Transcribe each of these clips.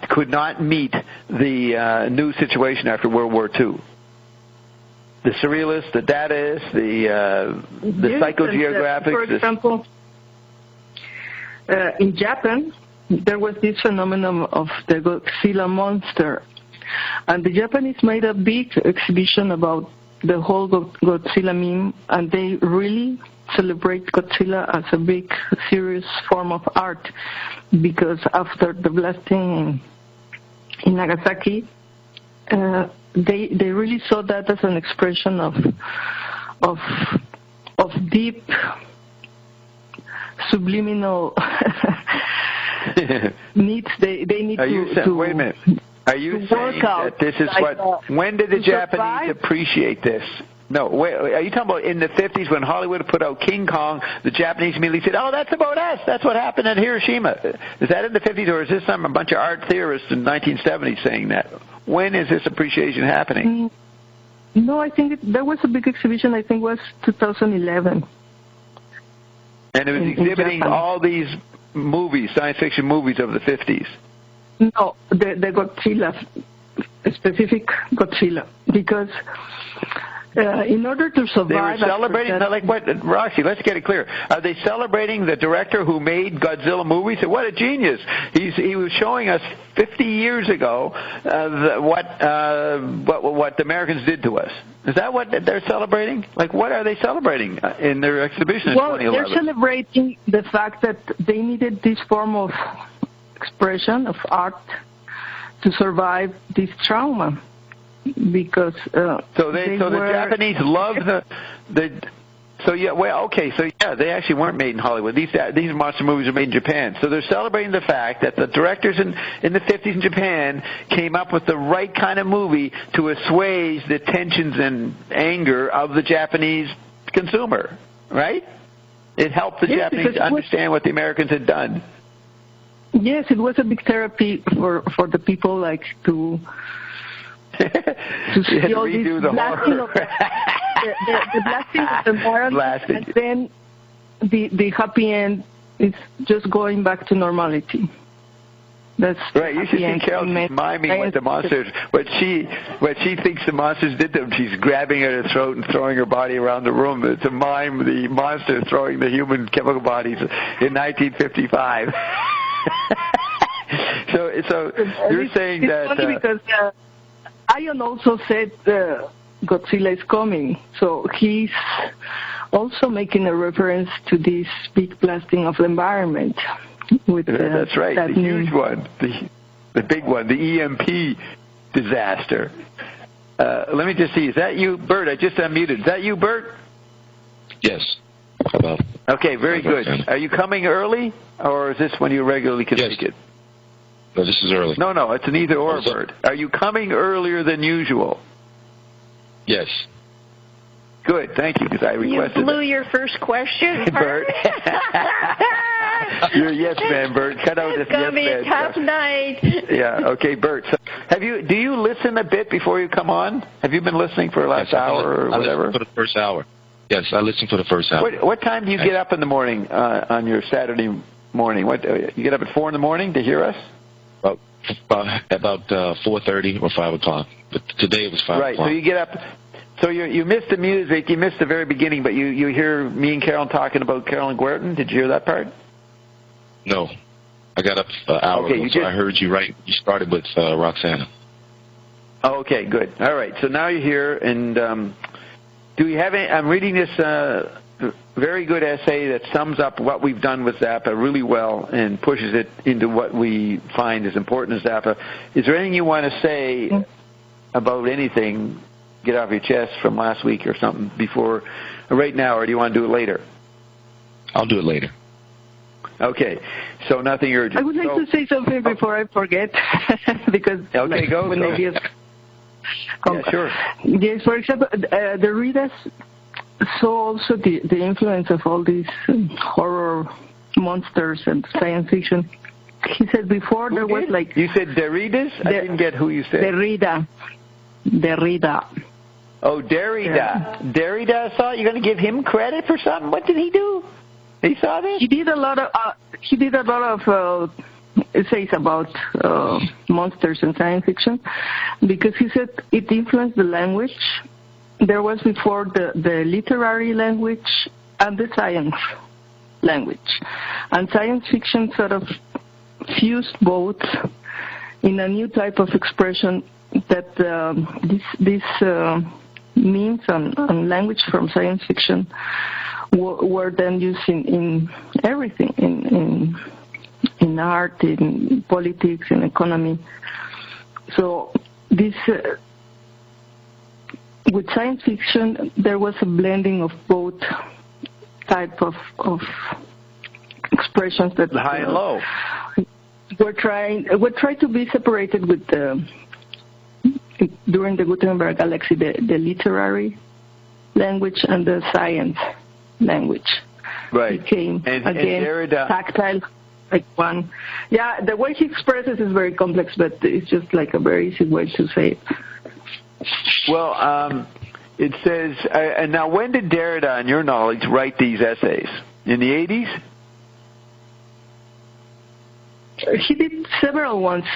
could not meet the new situation after World War II. The surrealists, the dataists, the psychogeographics. For example, in Japan, there was this phenomenon of the Godzilla monster, and the Japanese made a big exhibition about the whole Godzilla meme, and they really celebrate Godzilla as a big, serious form of art, because after the blasting in Nagasaki, they really saw that as an expression of deep subliminal needs. They need to wait a minute. Are you saying that this is when did the Japanese appreciate this? No, wait, are you talking about in the 50s when Hollywood put out King Kong, the Japanese immediately said, oh, that's about us. That's what happened at Hiroshima. Is that in the 50s, or is this a bunch of art theorists in the 1970s saying that? When is this appreciation happening? No, I think there was a big exhibition, I think it was 2011. And it was exhibiting all these movies, science fiction movies of the 50s. No, the Godzilla, specific Godzilla, because in order to survive... They were celebrating, like what, Roxy, let's get it clear. Are they celebrating the director who made Godzilla movies? What a genius. He was showing us 50 years ago what the Americans did to us. Is that what they're celebrating? Like, what are they celebrating in their exhibition in 2011? Well, they're celebrating the fact that they needed this form of expression, of art, to survive this trauma. Because the Japanese love they actually weren't made in Hollywood. These monster movies are made in Japan. So they're celebrating the fact that the directors in the 50s in Japan came up with the right kind of movie to assuage the tensions and anger of the Japanese consumer, right? It helped the Japanese understand what the Americans had done. Yes, it was a big therapy for the people, like to see all this blasting of the blasting of the environment, and then the happy end is just going back to normality. That's right. You should see Carol miming what the monsters, what she thinks the monsters did to them. She's grabbing at her throat and throwing her body around the room to mime the monster throwing the human chemical bodies in 1955. So you're saying it's funny because Ion also said Godzilla is coming, so he's also making a reference to this big blasting of the environment. That's right, the huge one, the big one, the EMP disaster. Let me just see, is that you, Bert? I just unmuted. Is that you, Bert? Yes. Okay, very good. Are you coming early, or is this when you regularly can make it? No, this is early. No, it's an either-or, Bert. Are you coming earlier than usual? Yes. Good, thank you, because I requested You blew your first question, Bert. You're a yes man, Bert. Cut out this yes man. It's going to be a tough night. Yeah, okay, Bert. So do you listen a bit before you come on? Have you been listening for the last hour or whatever? I listened for the first hour. Yes, I listened for the first hour. What time do you get up in the morning on your Saturday morning? You get up at 4 in the morning to hear us? About 4:30 or 5 o'clock. But today it was 5 o'clock. Right, so you get up. So you missed the music, you missed the very beginning, but you hear me and Carolyn talking about Carolyn Guertin. Did you hear that part? No. I got up an hour ago, so I heard you right. You started with Roxana. Oh, okay, good. All right, so now you're here, and do you have any... I'm reading this very good essay that sums up what we've done with Zappa really well and pushes it into what we find is important in Zappa. Is there anything you want to say about anything, get off your chest from last week or something before, right now, or do you want to do it later? I'll do it later. Okay, so nothing urgent. I would like to say something before I forget, because okay, go. Yeah, sure. Yes, for example, the readers saw also the influence of all these horror monsters and science fiction. He said before there was like... You said Derridas? I didn't get who you said. Derrida. Oh, Derrida. Yeah. Derrida saw it? You're going to give him credit for something? What did he do? He saw this? He did a lot of essays about monsters and science fiction, because he said it influenced the language. There was before the literary language and the science language. And science fiction sort of fused both in a new type of expression that this memes and language from science fiction were then used in everything, in art, in politics, in economy. So this, with science fiction, there was a blending of both type of expressions that high and low were trying to be separated with during the Gutenberg Galaxy, the literary language and the science language. Right. Became and again Derrida, tactile, like one. Yeah, the way he expresses is very complex, but it's just like a very easy way to say it. Well, it says, and now when did Derrida, in your knowledge, write these essays? In the 80s? He did several ones.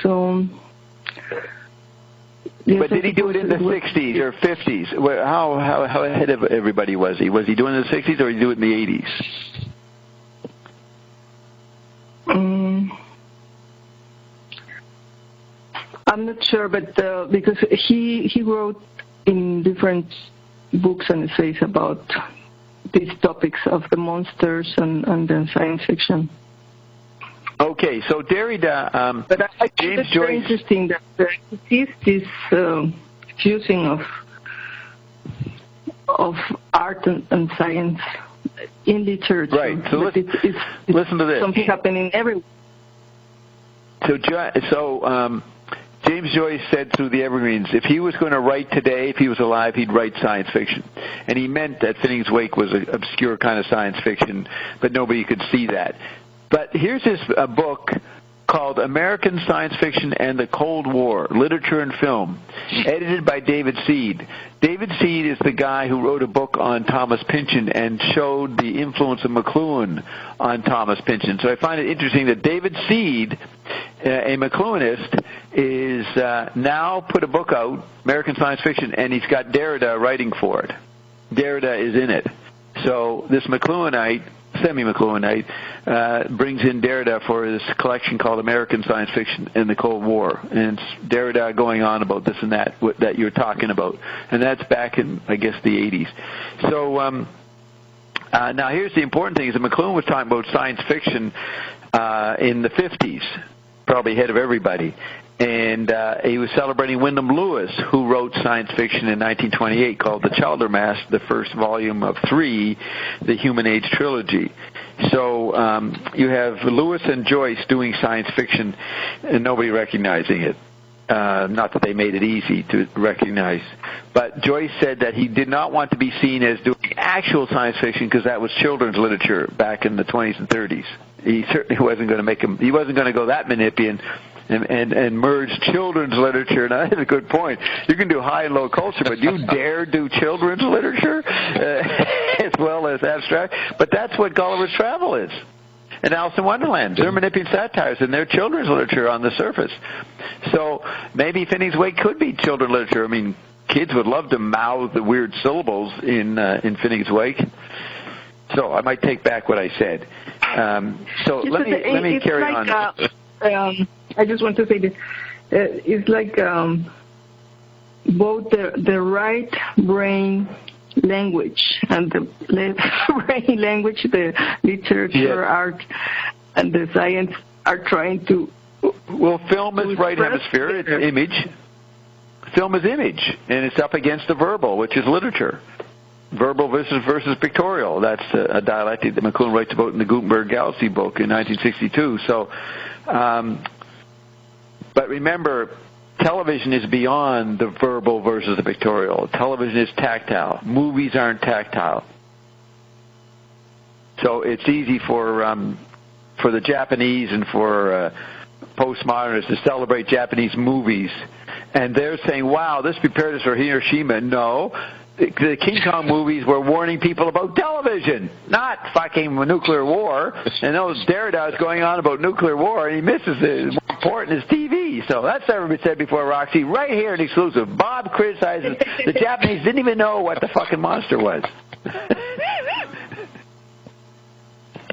So. But did he do it in the 60s or 50s? How ahead of everybody was he? Was he doing it in the 60s or did he do it in the 80s? I'm not sure, but because he wrote in different books and essays about these topics of the monsters and the science fiction. Okay, so Derrida, but I think James it's Joyce. very interesting that he sees this fusing of art and science in literature. Right. So it's listen to this. Something happening everywhere. So James Joyce said through the Evergreens, if he was going to write today, if he was alive, he'd write science fiction. And he meant that Finnegans Wake was an obscure kind of science fiction, but nobody could see that. But here's this book called American Science Fiction and the Cold War, Literature and Film, edited by David Seed. David Seed is the guy who wrote a book on Thomas Pynchon and showed the influence of McLuhan on Thomas Pynchon. So I find it interesting that David Seed, a McLuhanist, is now put a book out, American Science Fiction, and he's got Derrida writing for it. Derrida is in it. So this McLuhanite, semi-McLuhanite, brings in Derrida for this collection called American Science Fiction and the Cold War. And it's Derrida going on about this and that you're talking about. And that's back in, I guess, the 80s. So now here's the important thing, is that McLuhan was talking about science fiction in the 50s, probably ahead of everybody. And he was celebrating Wyndham Lewis, who wrote science fiction in 1928 called The Chaldermas, the first volume of 3, the Human Age trilogy. So you have Lewis and Joyce doing science fiction and nobody recognizing it. Not that they made it easy to recognize. But Joyce said that he did not want to be seen as doing actual science fiction because that was children's literature back in the 20s and 30s. He certainly wasn't going to he wasn't going to go that Manipian and merge children's literature. Now, that's a good point. You can do high and low culture, but you dare do children's literature as well as abstract? But that's what Gulliver's Travel is. And Alice in Wonderland. They're Manipian satires, and they're children's literature on the surface. So maybe Finnegans Wake could be children's literature. I mean, kids would love to mouth the weird syllables in Finnegans Wake. So I might take back what I said. So let me carry on. I just want to say this. It's like both the right brain language and the left brain language, the literature, art, and the science are trying to... Well, film is right hemisphere. It's image. Film is image, and it's up against the verbal, which is literature. Verbal versus pictorial. That's a dialectic that McLuhan writes about in the Gutenberg Galaxy book in 1962. So, but remember, television is beyond the verbal versus the pictorial. Television is tactile. Movies aren't tactile. So it's easy for the Japanese and for postmodernists to celebrate Japanese movies. And they're saying, wow, this prepared us for Hiroshima. No, the King Kong movies were warning people about television, not fucking nuclear war. And those Derrida's going on about nuclear war, and he misses it. More important is TV. So that's never been said before, Roxy. Right here in exclusive. Bob criticizes the Japanese didn't even know what the fucking monster was.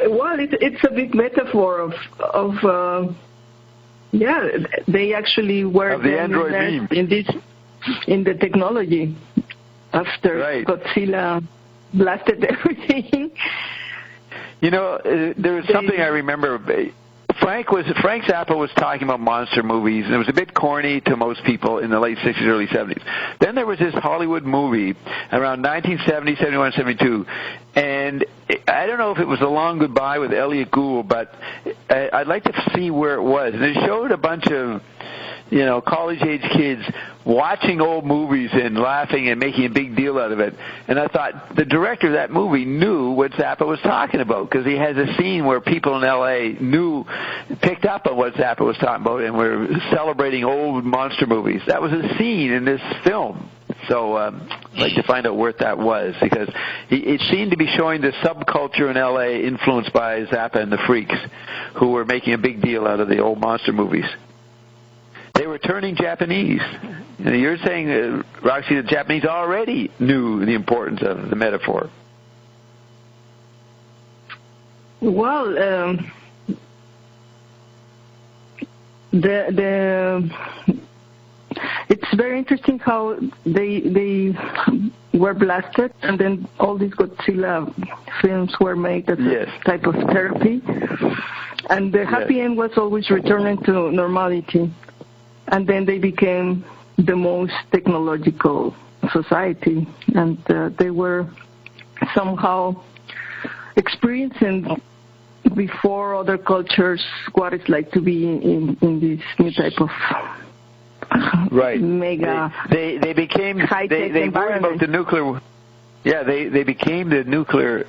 Well, it's a big metaphor of they actually were of the android meme. in the technology after Godzilla blasted everything. You know, there was something I remember. Frank Zappa was talking about monster movies, and it was a bit corny to most people in the late 60s, early 70s. Then there was this Hollywood movie around 1970, 71, 72, and I don't know if it was A Long Goodbye with Elliot Gould, but I'd like to see where it was. And it showed a bunch of, college-age kids watching old movies and laughing and making a big deal out of it. And I thought the director of that movie knew what Zappa was talking about, because he has a scene where people in L.A. picked up on what Zappa was talking about and were celebrating old monster movies. That was a scene in this film. So I'd like to find out where that was, because it seemed to be showing the subculture in L.A. influenced by Zappa and the Freaks, who were making a big deal out of the old monster movies. They were turning Japanese. You're saying, Roxy, the Japanese already knew the importance of the metaphor. Well, it's very interesting how they were blasted, and then all these Godzilla films were made as a type of therapy. And the happy end was always returning to normality. And then they became the most technological society, and they were somehow experiencing before other cultures what it's like to be in this new type of mega they became high-tech they environment. worried about the nuclear. Yeah, they became the nuclear.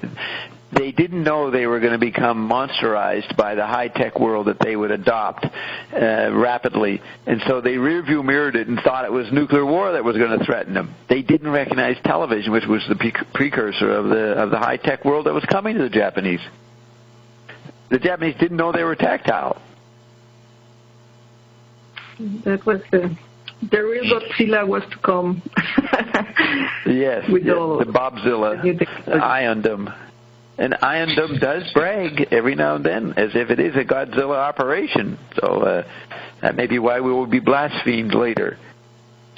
They didn't know they were going to become monsterized by the high-tech world that they would adopt rapidly. And so they rearview mirrored it and thought it was nuclear war that was going to threaten them. They didn't recognize television, which was the precursor of the high-tech world that was coming to the Japanese. The Japanese didn't know they were tactile. That was the real Godzilla was to come. With the Bobzilla, Iondom. And Iondom does brag every now and then as if it is a Godzilla operation. So that may be why we will be blasphemed later.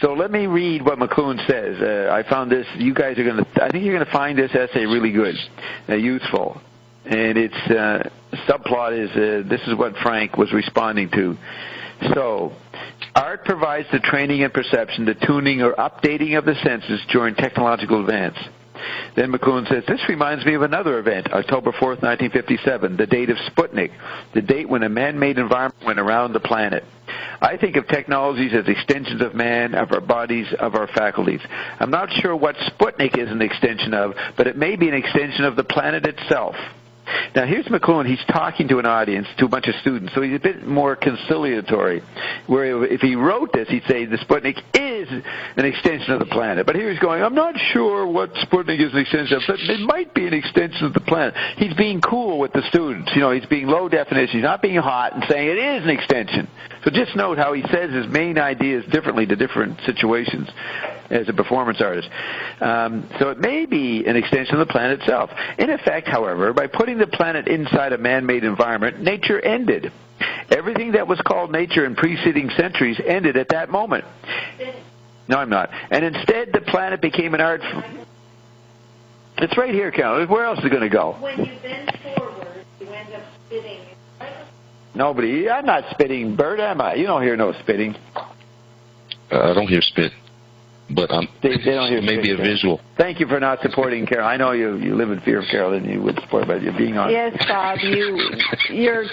So let me read what McLuhan says. I found this. I think you're going to find this essay really good, useful. And its subplot is, this is what Frank was responding to. So, art provides the training and perception, the tuning or updating of the senses during technological advance. Then McLuhan says, this reminds me of another event, October 4th, 1957, the date of Sputnik, the date when a man-made environment went around the planet. I think of technologies as extensions of man, of our bodies, of our faculties. I'm not sure what Sputnik is an extension of, but it may be an extension of the planet itself. Now, here's McLuhan. He's talking to an audience, to a bunch of students, so he's a bit more conciliatory. Where if he wrote this, he'd say the Sputnik is an extension of the planet. But here he's going, I'm not sure what Sputnik is an extension of, but it might be an extension of the planet. He's being cool with the students. He's being low definition. He's not being hot and saying it is an extension. So just note how he says his main ideas differently to different situations as a performance artist. So it may be an extension of the planet itself. In effect, however, by putting the planet inside a man-made environment, nature ended. Everything that was called nature in preceding centuries ended at that moment. No, I'm not. And instead, the planet became an art. It's right here, Carol. Where else is it going to go? When you bend forward, you end up spitting. Nobody. I'm not spitting, Bert, am I? You don't hear no spitting. I don't hear spit. But they don't hear maybe a visual. Thank you for not supporting Carol. I know you live in fear of Carol, and you would support, but you're being honest. Yes, Bob, you're.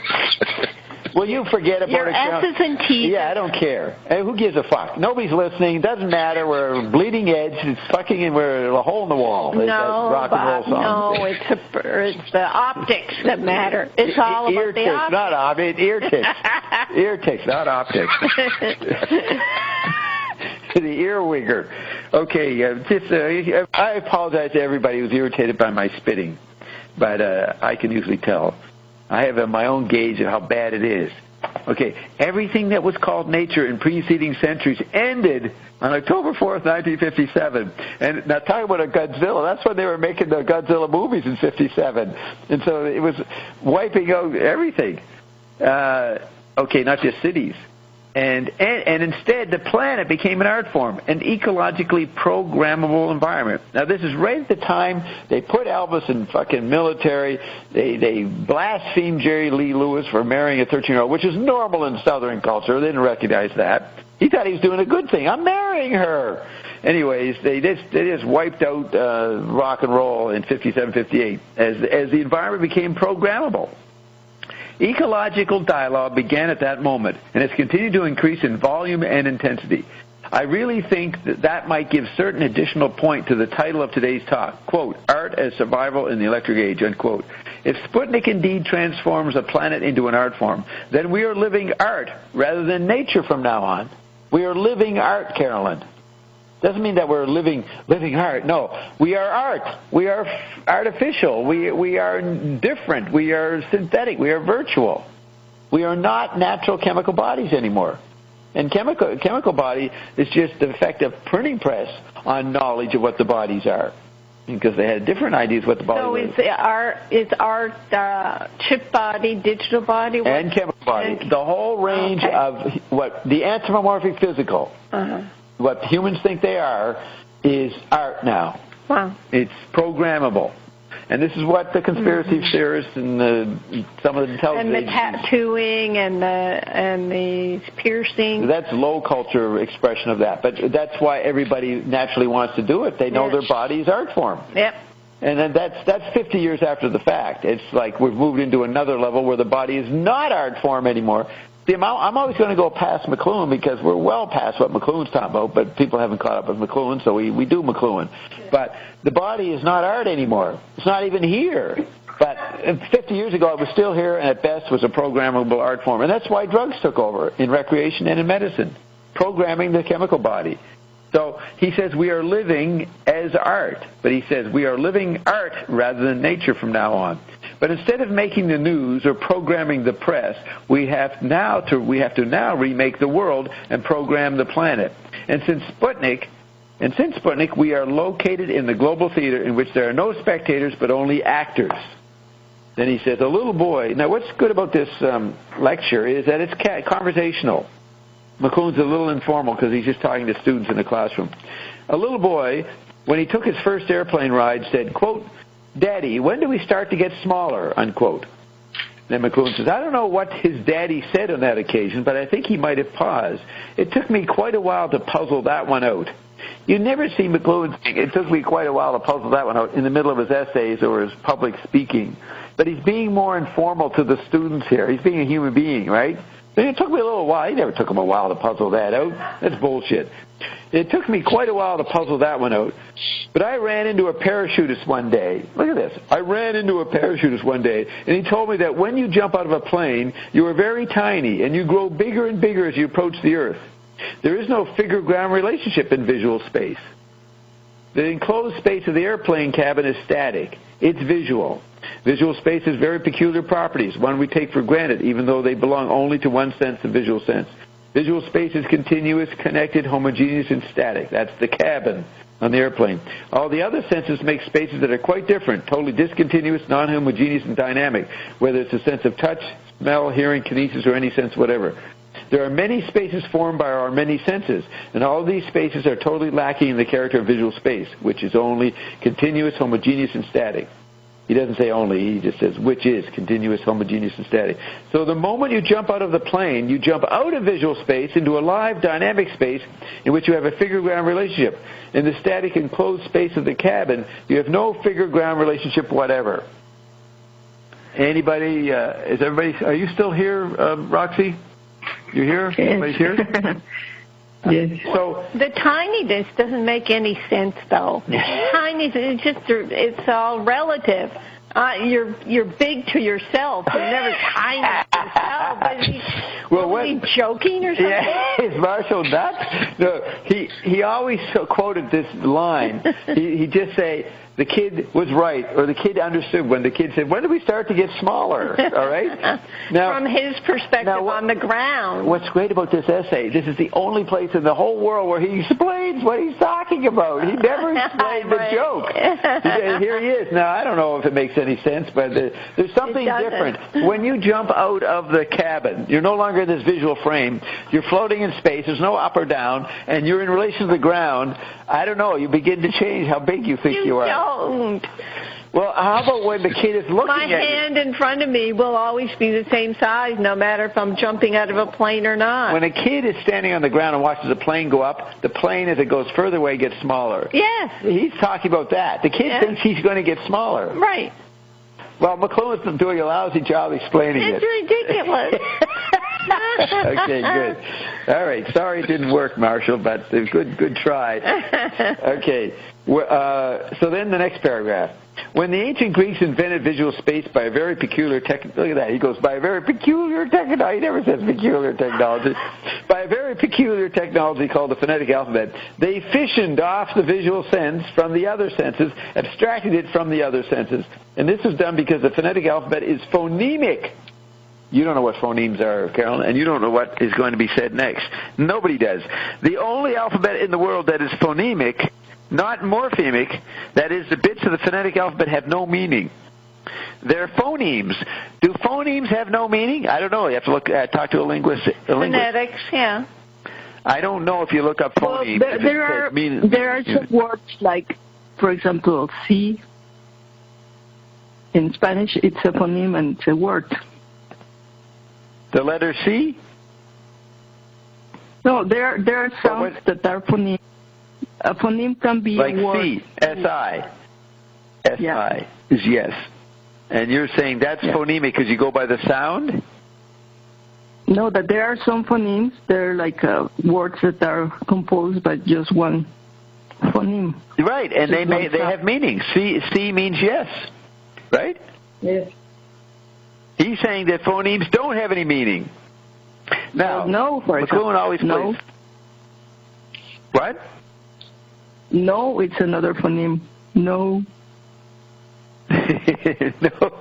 Will you forget about your it, Carol? S's and T's. Yeah, I don't care. Hey, who gives a fuck? Nobody's listening. Doesn't matter. We're bleeding edge. It's fucking, and we're a hole in the wall. No, rock and roll Bob, song. no, it's the optics that matter. It's all about ear the ticks, optics. not optics. Ear ticks. Ear ticks, not optics. The earwigger. Okay, I apologize to everybody who's irritated by my spitting, but I can usually tell. I have my own gauge of how bad it is. Okay, everything that was called nature in preceding centuries ended on October 4th, 1957. And now talking about a Godzilla, that's when they were making the Godzilla movies in 57. And so it was wiping out everything. Okay, not just cities. And instead, the planet became an art form, an ecologically programmable environment. Now, this is right at the time they put Elvis in fucking military. They blasphemed Jerry Lee Lewis for marrying a 13-year-old, which is normal in Southern culture. They didn't recognize that. He thought he was doing a good thing. I'm marrying her. Anyways, they just wiped out rock and roll in 57, 58 as the environment became programmable. Ecological dialogue began at that moment and has continued to increase in volume and intensity. I really think that might give certain additional point to the title of today's talk, quote, Art as Survival in the Electric Age, unquote. If Sputnik indeed transforms a planet into an art form, then we are living art rather than nature from now on. We are living art, Carolyn. Doesn't mean that we're living art. No, we are art. We are artificial. We are different. We are synthetic. We are virtual. We are not natural chemical bodies anymore. And chemical body is just the effect of printing press on knowledge of what the bodies are, because they had different ideas what the body was. So is art chip body, digital body? And chemical body. The whole range of what the anthropomorphic physical. Uh-huh. What humans think they are is art now. Wow. It's programmable. And this is what the conspiracy theorists and some of the intelligence and the tattooing and the piercing. That's low culture expression of that. But that's why everybody naturally wants to do it. They know their body is art form. Yep. And then that's 50 years after the fact. It's like we've moved into another level where the body is not art form anymore. See, I'm always going to go past McLuhan because we're well past what McLuhan's talking about, but people haven't caught up with McLuhan, so we do McLuhan. But the body is not art anymore. It's not even here. But 50 years ago, it was still here, and at best was a programmable art form. And that's why drugs took over in recreation and in medicine, programming the chemical body. So he says we are living as art, but he says we are living art rather than nature from now on. But instead of making the news or programming the press, we have to now remake the world and program the planet. And since Sputnik, we are located in the global theater in which there are no spectators but only actors. Then he says, a little boy. Now, what's good about this lecture is that it's conversational. McLuhan's a little informal because he's just talking to students in the classroom. A little boy, when he took his first airplane ride, said, quote, Daddy, when do we start to get smaller, unquote. Then McLuhan says, I don't know what his daddy said on that occasion, but I think he might have paused. It took me quite a while to puzzle that one out. You never see McLuhan saying, it took me quite a while to puzzle that one out in the middle of his essays or his public speaking. But he's being more informal to the students here. He's being a human being, right? It took me a little while. He never took him a while to puzzle that out. That's bullshit. It took me quite a while to puzzle that one out. But I ran into a parachutist one day. Look at this. I ran into a parachutist one day, and he told me that when you jump out of a plane, you are very tiny, and you grow bigger and bigger as you approach the Earth. There is no figure-ground relationship in visual space. The enclosed space of the airplane cabin is static. It's visual. Visual space has very peculiar properties, one we take for granted, even though they belong only to one sense, the visual sense. Visual space is continuous, connected, homogeneous, and static. That's the cabin on the airplane. All the other senses make spaces that are quite different, totally discontinuous, non-homogeneous, and dynamic, whether it's a sense of touch, smell, hearing, kinesis, or any sense whatever. There are many spaces formed by our many senses, and all of these spaces are totally lacking in the character of visual space, which is only continuous, homogeneous, and static. He doesn't say only, he just says which is continuous, homogeneous, and static. So the moment you jump out of the plane, you jump out of visual space into a live dynamic space in which you have a figure-ground relationship. In the static enclosed space of the cabin, you have no figure-ground relationship whatever. Anybody, are you still here, Roxy? You here? Yes. Everybody's here? Yes. So the tininess doesn't make any sense, though. Tiny, it's all relative. You're big to yourself. You're never tiny. himself. Was he joking or something? Yeah, is Marshall nuts? No, he always quoted this line. He just say, the kid was right, or the kid understood when the kid said, when do we start to get smaller? All right? Now, from his perspective on the ground. What's great about this essay, this is the only place in the whole world where he explains what he's talking about. He never explained the joke. Here he is. Now, I don't know if it makes any sense, but there's something different. When you jump out of the cabin, you're no longer in this visual frame. You're floating in space. There's no up or down, and you're in relation to the ground. I don't know. You begin to change how big you think you are. Don't. Well, how about when the kid is looking My at you? My hand in front of me will always be the same size, no matter if I'm jumping out of a plane or not. When a kid is standing on the ground and watches a plane go up, the plane, as it goes further away, gets smaller. Yes. He's talking about that. The kid thinks he's going to get smaller. Right. Well, McLuhan's doing a lousy job explaining it. It's ridiculous. Okay, good. All right. Sorry it didn't work, Marshall, but good try. Okay. So then the next paragraph. When the ancient Greeks invented visual space by a very peculiar look at that. He goes, by a very peculiar technology. He never says peculiar technology. By a very peculiar technology called the phonetic alphabet, they fissioned off the visual sense from the other senses, abstracted it from the other senses. And this was done because the phonetic alphabet is phonemic. You don't know what phonemes are, Carolyn, and you don't know what is going to be said next. Nobody does. The only alphabet in the world that is phonemic, not morphemic, that is, the bits of the phonetic alphabet have no meaning. They're phonemes. Do phonemes have no meaning? I don't know. You have to talk to a linguist. Phonetics, yeah. I don't know if you look up phonemes. Well, there are some words like, for example, C. In Spanish, it's a phoneme and it's a word. The letter C? No, there are sounds that are phoneme. A phoneme can be like a word. C, S-I. S-I is yes. And you're saying that's phonemic because you go by the sound? No, that there are some phonemes. They're like words that are composed by just one phoneme. Right, and they have meaning. C means yes, right? Yes. He's saying that phonemes don't have any meaning. Now, no, for example. McLuhan always plays. What? No, it's another phoneme. No. No.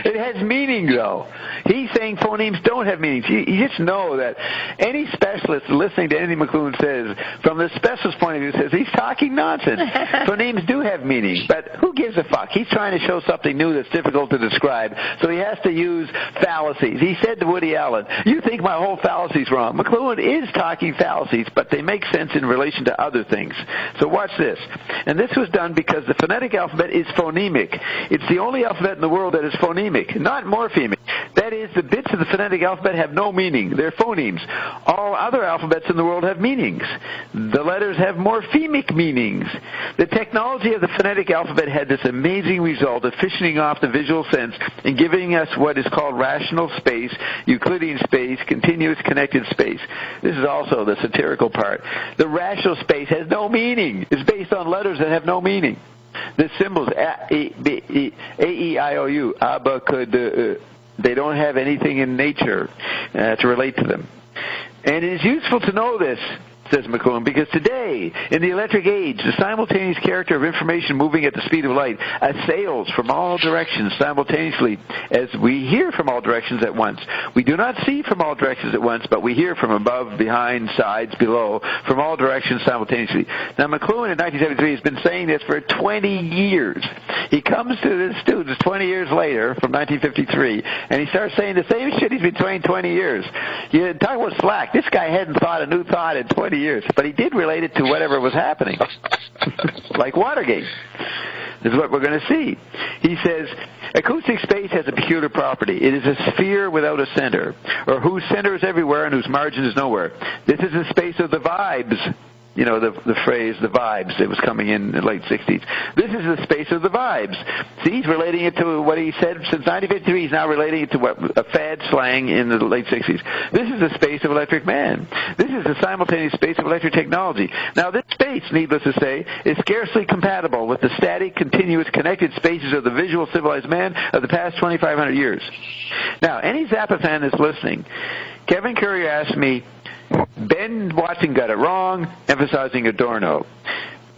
It has meaning, though. He's saying phonemes don't have meanings. You just know that any specialist listening to anything McLuhan says, from the specialist's point of view, says he's talking nonsense. Phonemes do have meaning, but who gives a fuck? He's trying to show something new that's difficult to describe, so he has to use fallacies. He said to Woody Allen, you think my whole fallacy's wrong. McLuhan is talking fallacies, but they make sense in relation to other things. So watch this. And this was done because the phonetic alphabet is phonemic. It's the only alphabet in the world that is phonemic, not morphemic. That is, the bits of the phonetic alphabet have no meaning. They're phonemes. All other alphabets in the world have meanings. The letters have morphemic meanings. The technology of the phonetic alphabet had this amazing result of fissioning off the visual sense and giving us what is called rational space, Euclidean space, continuous connected space. This is also the satirical part. The rational space has no meaning. It's based on letters that have no meaning. The symbols, A-E-I-O-U, abacad, they don't have anything in nature to relate to them. And it is useful to know this, says McLuhan, because today, in the electric age, the simultaneous character of information moving at the speed of light assails from all directions simultaneously as we hear from all directions at once. We do not see from all directions at once, but we hear from above, behind, sides, below, from all directions simultaneously. Now, McLuhan in 1973 has been saying this for 20 years. He comes to his students 20 years later, from 1953, and he starts saying the same shit he's been saying 20 years. You talk about slack. This guy hadn't thought a new thought in 20 years, but he did relate it to whatever was happening, like Watergate. This is what we're going to see. He says, acoustic space has a peculiar property. It is a sphere without a center, or whose center is everywhere and whose margin is nowhere. This is the space of the vibes. the phrase, the vibes that was coming in the late 60s. This is the space of the vibes. See, he's relating it to what he said since 1953. He's now relating it to what a fad slang in the late 60s. This is the space of electric man. This is the simultaneous space of electric technology. Now, this space, needless to say, is scarcely compatible with the static, continuous, connected spaces of the visual civilized man of the past 2,500 years. Now, any Zappa fan that's listening, Kevin Curry asked me, Ben Watson got it wrong, emphasizing Adorno.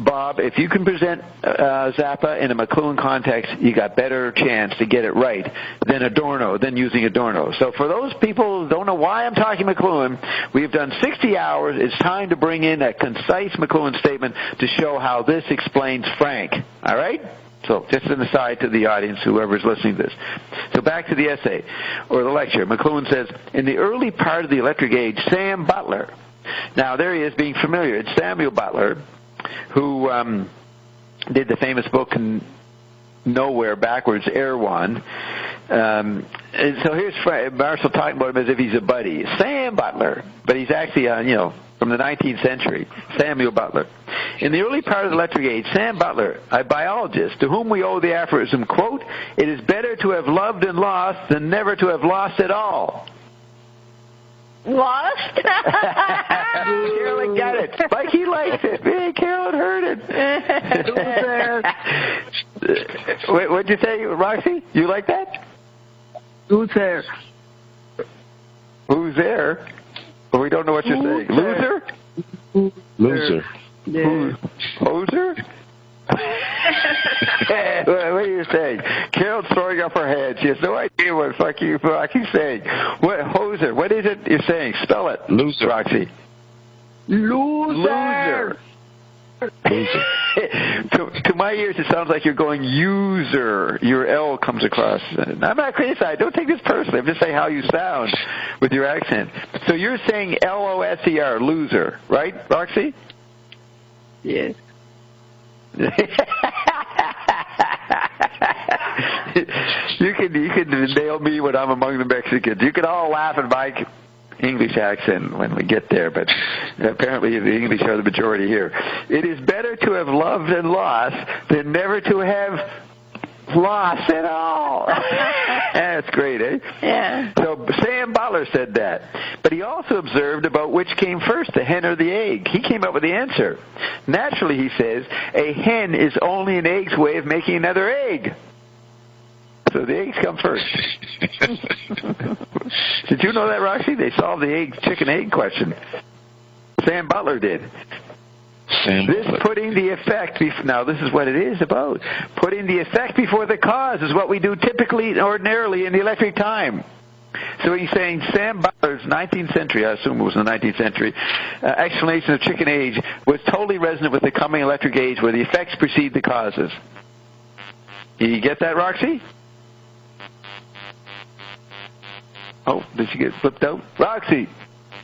Bob, if you can present Zappa in a McLuhan context, you got better chance to get it right than using Adorno. So for those people who don't know why I'm talking McLuhan, we've done 60 hours. It's time to bring in a concise McLuhan statement to show how this explains Frank. All right? So just an aside to the audience, whoever's listening to this. So back to the essay, or the lecture. McLuhan says, in the early part of the electric age, Sam Butler, now there he is being familiar, it's Samuel Butler, who did the famous book Nowhere Backwards, Erewhon. And so here's Marshall talking about him as if he's a buddy. Sam Butler, but he's actually, from the 19th century, Samuel Butler. In the early part of the electric age, Sam Butler, a biologist, to whom we owe the aphorism, quote, "It is better to have loved and lost than never to have lost at all." Lost? Carolyn got it. Like he likes it. Hey, Carolyn heard it. What'd you say, Roxy? You like that? Who's there? Who's there? Well, we don't know what you're saying. Loser? Loser. Yeah. Hoser? What are you saying? Carol's throwing up her head. She has no idea what fucking saying. What hoser? What is it you're saying? Spell it. Loser. Roxy. Loser. To my ears, it sounds like you're going user. Your L comes across. I'm not criticizing. Don't take this personally. I'm just saying how you sound with your accent. So you're saying Loser, loser, right, Roxy? Yes. You can nail me when I'm among the Mexicans. You can all laugh at my English accent when we get there, but apparently the English are the majority here. It is better to have loved and lost than never to have lost at all. That's great, eh? Yeah. So Sam Butler said that. But he also observed about which came first, the hen or the egg. He came up with the answer. Naturally, he says, a hen is only an egg's way of making another egg. So the eggs come first. Did you know that, Roxy? They solved the chicken-egg question. Sam Butler did. This putting the effect, now this is what it is about. Putting the effect before the cause is what we do typically, ordinarily in the electric time. So he's saying Sam Butler's 19th century, I assume it was in the 19th century, explanation of chicken age was totally resonant with the coming electric age where the effects precede the causes. You get that, Roxy? Oh, did she get flipped out? Roxy!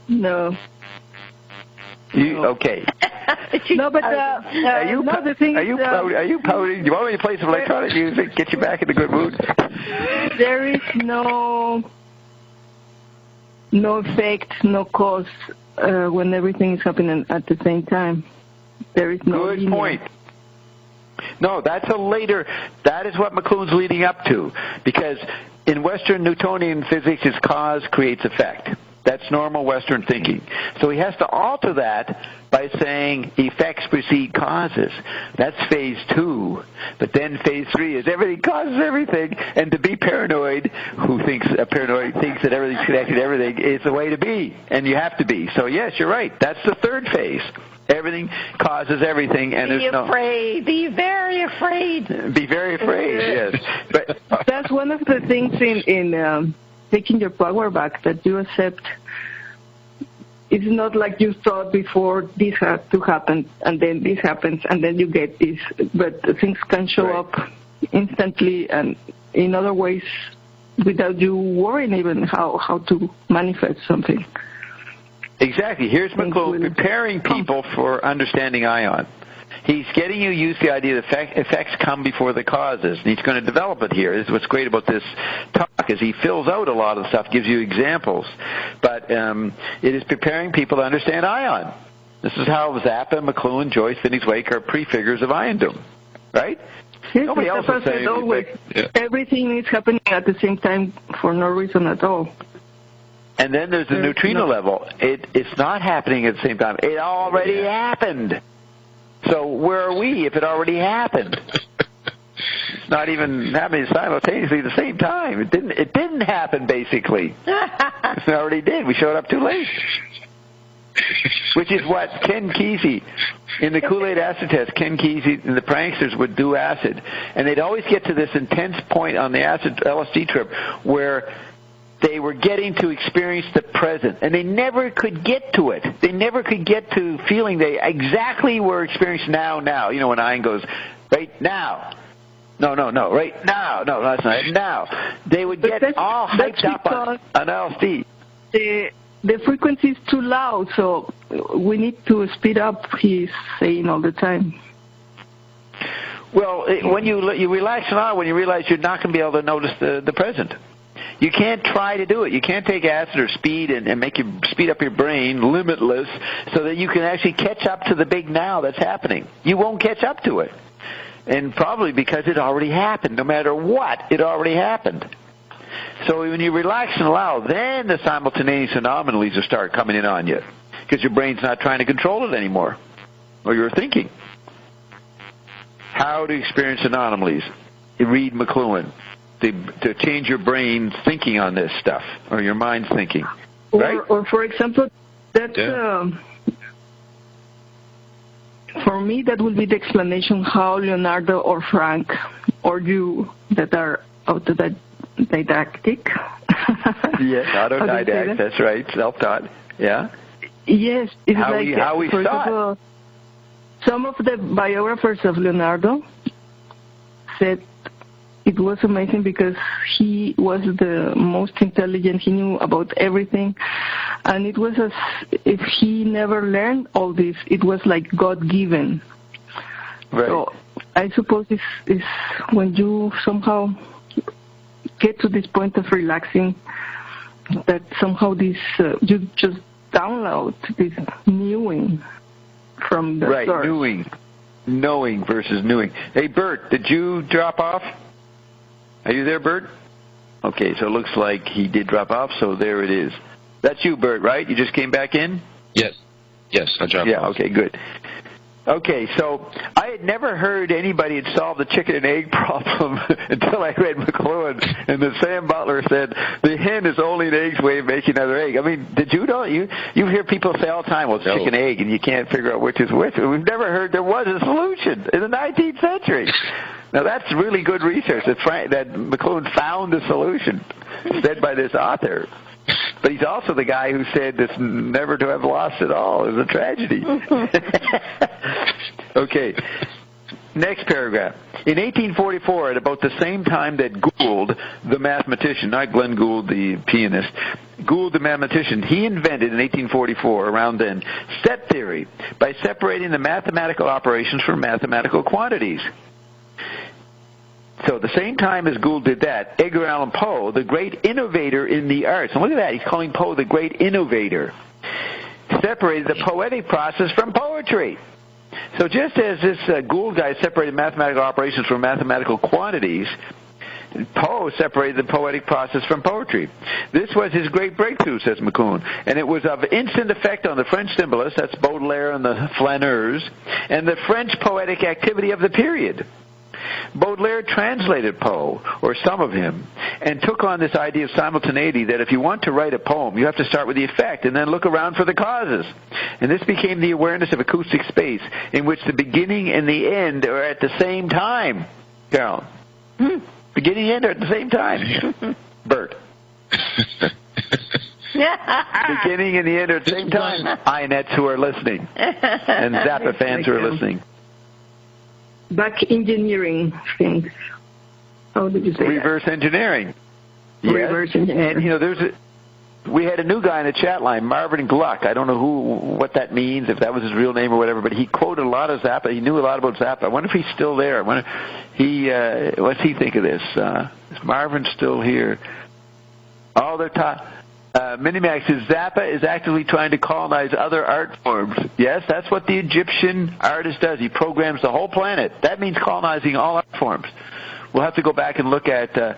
No. Okay. No, but the thing are you pouting? Do you want me to play some electronic music, get you back in a good mood? There is no effect, no cause when everything is happening at the same time. There is no good point. No, that is what McLuhan's leading up to, because in Western Newtonian physics, his cause creates effect. That's normal Western thinking. So he has to alter that by saying effects precede causes. That's phase 2. But then phase 3 is everything causes everything, and to be paranoid, who thinks that everything's connected to everything, is the way to be, and you have to be. So yes, you're right. That's the third phase. Everything causes everything, and there's no... Be very afraid. Be very afraid, yes. But that's one of the things in taking your power back, that you accept. It's not like you thought before this has to happen, and then this happens, and then you get this. But things can show up instantly and in other ways without you worrying even how to manifest something. Exactly. Here's McLuhan preparing people for understanding ion. He's getting you used to the idea that effects come before the causes, and he's going to develop it here. This is what's great about this talk, is he fills out a lot of the stuff, gives you examples. But it is preparing people to understand ion. This is how Zappa, McLuhan, Joyce, Finney's Wake are prefigures of Iron Doom, right? Yes, Nobody else is saying always. Everything is happening at the same time for no reason at all. And then there's the neutrino level. It's not happening at the same time. It already happened. So where are we if it already happened? It's not even happening simultaneously at the same time. It didn't happen, basically. It already did. We showed up too late. Which is what Ken Kesey, in the Kool-Aid acid test, Ken Kesey and the pranksters would do acid. And they'd always get to this intense point on the acid LSD trip where they were getting to experience the present. And they never could get to it. They never could get to feeling they exactly were experiencing now. You know, when Ian goes, right now. No, right now. No, that's not it. Now. They would get all hyped up on LSD. The frequency is too loud, so we need to speed up, he's saying all the time. Well, when you relax now, when you realize you're not going to be able to notice the present. You can't try to do it. You can't take acid or speed and make you speed up your brain limitless so that you can actually catch up to the big now that's happening. You won't catch up to it. And probably because it already happened. No matter what, it already happened. So when you relax and allow, then the simultaneous anomalies will start coming in on you because your brain's not trying to control it anymore, or you're thinking. How to experience anomalies. You read McLuhan to change your brain's thinking on this stuff, or your mind's thinking. Right? Or for example, that's for me that will be the explanation how Leonardo or Frank or you that are autodidactic. Yes, autodidact, that's right, self-taught, yeah. Yes, it's how we for saw example, some of the biographers of Leonardo said it was amazing because he was the most intelligent, he knew about everything, and it was as if he never learned all this, it was like God-given. Right. So I suppose it's when you somehow get to this point of relaxing, that somehow this you just download this knowing from the right, source. Knowing versus knowing. Hey, Bert, did you drop off? Are you there, Bert? Okay, so it looks like he did drop off, so there it is. That's you, Bert, right? You just came back in? Yes, I dropped off. Yeah, okay, good. Okay, so I had never heard anybody had solved the chicken and egg problem until I read McLuhan, and then Sam Butler said, the hen is only an egg's way of making another egg. I mean, did you know? You hear people say all the time, well, it's chicken and egg, and you can't figure out which is which. We've never heard there was a solution in the 19th century. Now, that's really good research that McLuhan found a solution, said by this author. But he's also the guy who said this never to have lost at all is a tragedy. Okay. Next paragraph. In 1844, at about the same time that Gould, the mathematician, not Glenn Gould, the pianist, Gould, the mathematician, he invented in 1844, around then, set theory by separating the mathematical operations from mathematical quantities. So at the same time as Gould did that, Edgar Allan Poe, the great innovator in the arts, and look at that, he's calling Poe the great innovator, separated the poetic process from poetry. So just as this Gould guy separated mathematical operations from mathematical quantities, Poe separated the poetic process from poetry. This was his great breakthrough, says McLuhan, and it was of instant effect on the French symbolists, that's Baudelaire and the Flaneurs, and the French poetic activity of the period. Baudelaire translated Poe, or some of him, and took on this idea of simultaneity that if you want to write a poem, you have to start with the effect and then look around for the causes. And this became the awareness of acoustic space, in which the beginning and the end are at the same time. Carol. Beginning and end are at the same time. Bert. Beginning and the end are at the same time. Ionets who are listening. And Zappa fans who are listening. Back engineering things. How did you say Reverse that? Engineering. Yes. Reverse engineering. And, we had a new guy in the chat line, Marvin Gluck. I don't know what that means, if that was his real name or whatever, but he quoted a lot of Zappa. He knew a lot about Zappa. I wonder if he's still there. What's he think of this? Is Marvin still here? Oh, they're Minimax says Zappa is actively trying to colonize other art forms. Yes, that's what the Egyptian artist does. He programs the whole planet. That means colonizing all art forms. We'll have to go back and look at...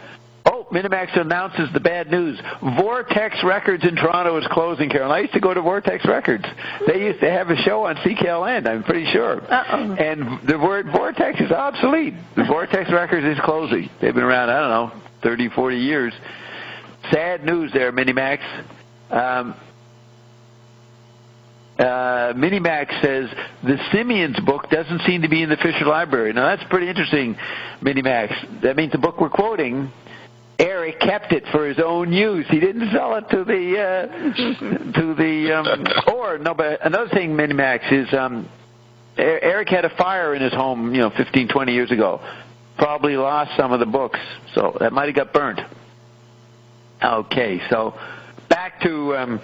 Minimax announces the bad news. Vortex Records in Toronto is closing, Carol. I used to go to Vortex Records. They used to have a show on CKLN, I'm pretty sure. Uh-oh. And the word Vortex is obsolete. The Vortex Records is closing. They've been around, 30, 40 years. Sad news there, Minimax. Minimax says the Simians book doesn't seem to be in the Fisher Library. Now, that's pretty interesting, Minimax. That means the book we're quoting... Eric kept it for his own use. He didn't sell it to the but another thing, Minimax, is Eric had a fire in his home, 15, 20 years ago. Probably lost some of the books, so that might have got burnt. Okay, so back to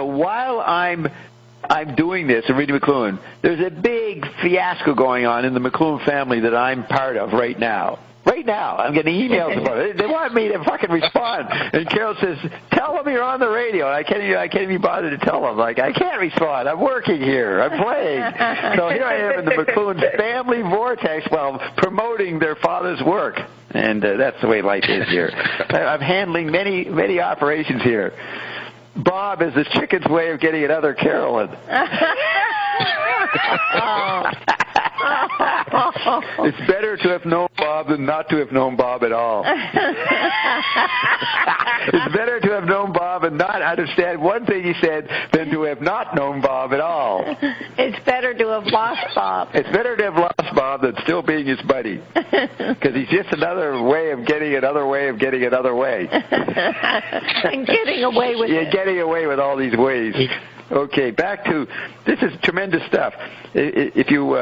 while I'm doing this, and reading McLuhan, there's a big fiasco going on in the McLuhan family that I'm part of right now. Right now, I'm getting emails about it. They want me to fucking respond. And Carol says, tell them you're on the radio. I can't even bother to tell them. Like, I can't respond. I'm working here. I'm playing. So here I am in the McLuhan family vortex while promoting their father's work. And that's the way life is here. I'm handling many operations here. Bob is the chicken's way of getting another Carolyn. It's better to have known Bob than not to have known Bob at all. It's better to have known Bob and not understand one thing he said than to have not known Bob at all. It's better to have lost Bob. It's better to have lost Bob than still being his buddy. Because he's just another way of getting another way of getting another way. And getting away with it. Yeah, getting away with all these ways. Okay, back to, this is tremendous stuff. If you,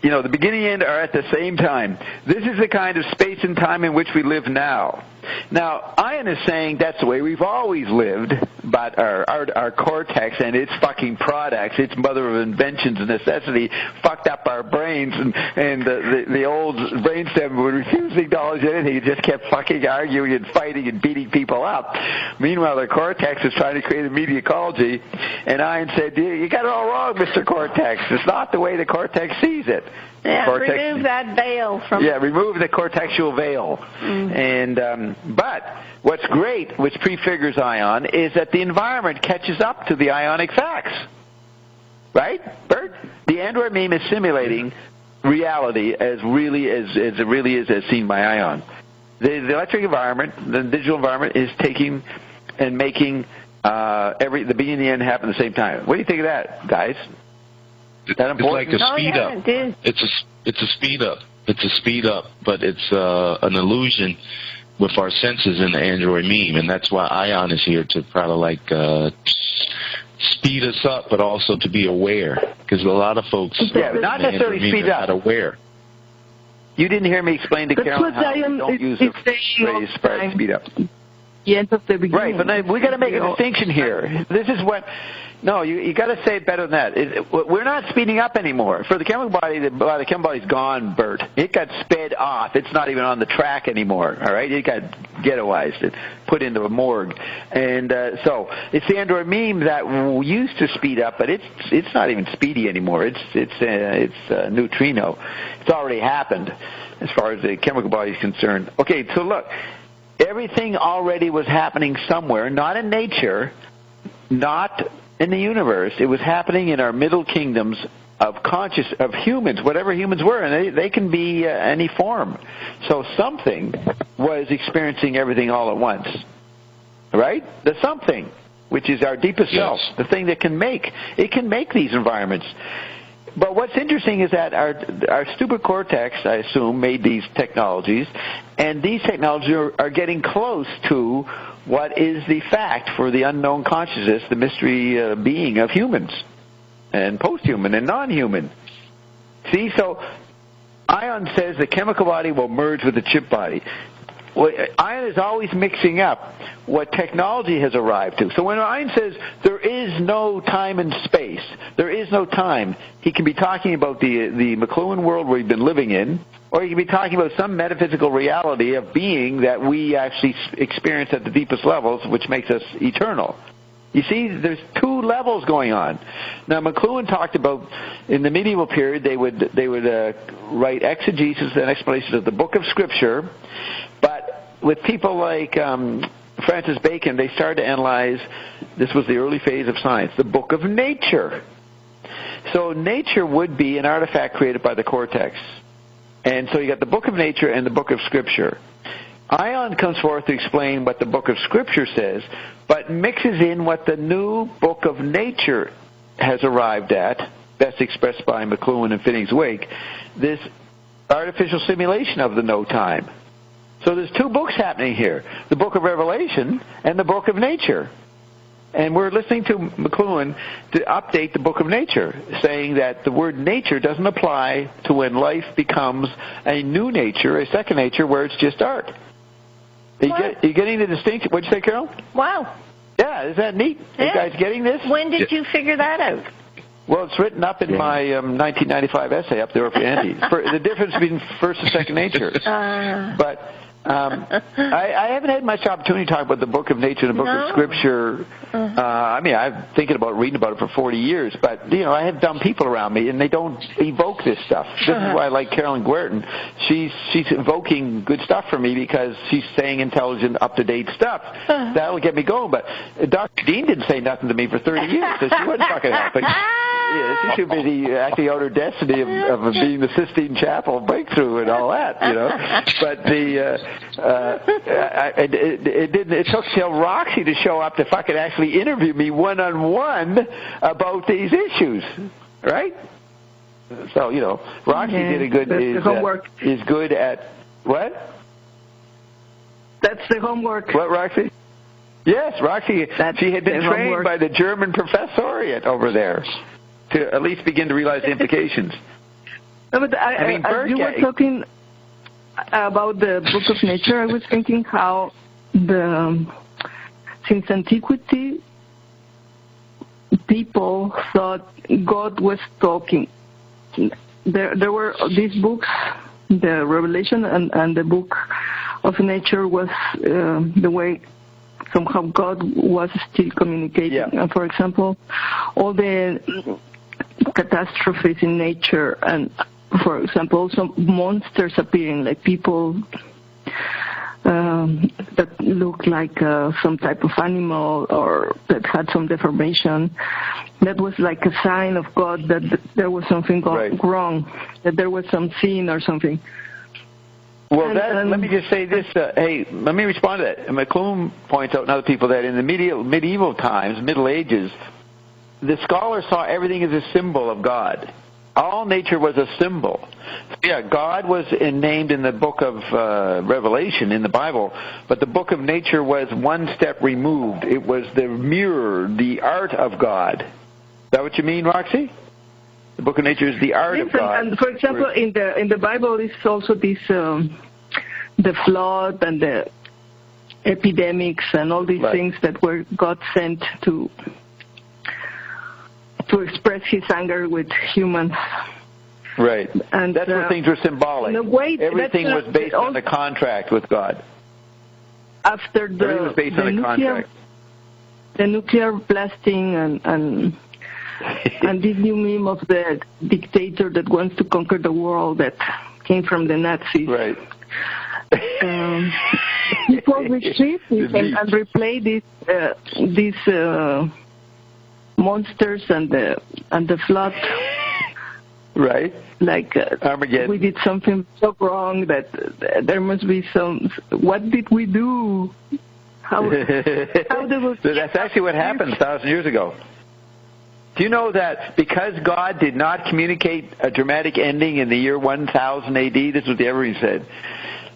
the beginning and end are at the same time. This is the kind of space and time in which we live now. Now, Ian is saying that's the way we've always lived, but our cortex and its fucking products, its mother of inventions and necessity, fucked up our brains, and the old brainstem would refuse to acknowledge anything. It just kept fucking arguing and fighting and beating people up. Meanwhile, the cortex is trying to create a media ecology, and Ian said, you got it all wrong, Mr. Cortex. It's not the way the cortex sees it. Yeah, remove that veil from... Yeah, remove the cortexual veil. Mm-hmm. And but what's great, which prefigures ion, is that the environment catches up to the ionic facts. Right, Bert? The Android meme is simulating reality as it really is as seen by ion. The electric environment, the digital environment, is taking and making the beginning and the end happen at the same time. What do you think of that, guys? It's like a speed up. It's a speed up. It's a speed up, but it's an illusion with our senses in the Android meme, and that's why Ion is here to probably speed us up, but also to be aware, because a lot of folks not necessarily speed up. Not aware. You didn't hear me explain to Carol how we don't use the phrase speed up. The end of the beginning. Right, but we got to make a distinction here. This is what. No, you got to say it better than that. We're not speeding up anymore. For the chemical body, the chemical body's gone, Bert. It got sped off. It's not even on the track anymore, all right? It got ghettoized and put into a morgue. And so it's the Android meme that used to speed up, but it's not even speedy anymore. It's neutrino. It's already happened as far as the chemical body is concerned. Okay, so look, everything already was happening somewhere, not in nature, not in the universe. It was happening in our middle kingdoms of humans, whatever humans were, and they can be any form. So something was experiencing everything all at once, right? The something, which is our deepest self, the thing that can make these environments. But what's interesting is that our stupid cortex, I assume, made these technologies, and these technologies are getting close to what is the fact for the unknown consciousness, the mystery being of humans, and post-human and non-human. See, so Ion says the chemical body will merge with the chip body. Ion is always mixing up what technology has arrived to. So when Ion says there is no time and space, there is no time, he can be talking about the McLuhan world we've been living in, or he can be talking about some metaphysical reality of being that we actually experience at the deepest levels, which makes us eternal. You see, there's two levels going on. Now, McLuhan talked about in the medieval period they would write exegesis and explanations of the book of Scripture, but with people like Francis Bacon, they started to analyze. This was the early phase of science, the book of nature. So nature would be an artifact created by the cortex, and so you got the book of nature and the book of Scripture. Ion comes forth to explain what the book of Scripture says, but mixes in what the new book of nature has arrived at, best expressed by McLuhan and Finneg's Wake, this artificial simulation of the no time. So there's two books happening here, the book of Revelation and the book of nature. And we're listening to McLuhan to update the book of nature, saying that the word nature doesn't apply to when life becomes a new nature, a second nature, where it's just art. Are you getting the distinction? What'd you say, Carol? Wow. Yeah, is that neat? Yeah. You guys getting this? When did you figure that out? Well, it's written up in my 1995 essay up there for Andy. The difference between first and second nature. But I haven't had much opportunity to talk about the book of nature and the book of Scripture. I mean, I'm thinking about reading about it for 40 years, but, I have dumb people around me, and they don't evoke this stuff. This is why I like Carolyn Guertin. She's evoking good stuff for me because she's saying intelligent, up-to-date stuff. That'll get me going. But Dr. Dean didn't say nothing to me for 30 years, so she wasn't fucking helping. Yeah, she's too busy acting out her destiny of being the Sistine Chapel breakthrough and all that, But it took till Roxy to show up to fucking actually interview me one-on-one about these issues, right? So Roxy did a good is good at what? That's the homework. What, Roxy? Yes, Roxy. She had been trained by the German professoriate over there to at least begin to realize the implications. No, but as you were talking about the book of nature, I was thinking how since antiquity, people thought God was talking. There were these books, the Revelation and the book of nature was the way somehow God was still communicating. Yeah. And for example, all the catastrophes in nature and, for example, some monsters appearing, like people that looked like some type of animal or that had some deformation. That was like a sign of God that there was something wrong, that there was some sin or something. Well, let me just say this. Hey, let me respond to that. McLuhan points out, and other people, that in the medieval times, Middle Ages, the scholars saw everything as a symbol of God. All nature was a symbol. Yeah, God was named in the book of Revelation in the Bible, but the book of nature was one step removed. It was the mirror, the art of God. Is that what you mean, Roxy? The book of nature is the art of God. And for example, in the Bible, is also this the flood and the epidemics and all these things that were God sent to express His anger with humans. Right. And that's where things were symbolic. Everything was based on a contract with God. After everything was based on a contract. The nuclear blasting and this new meme of the dictator that wants to conquer the world that came from the Nazis. Right. People retrieve this and replay these monsters and the flood. Right. Like Armageddon. We did something so wrong that there must be some. What did we do? How That's actually what happened 1,000 years ago. Do you know that because God did not communicate a dramatic ending in the year 1000 A.D., this is what the Eveready said,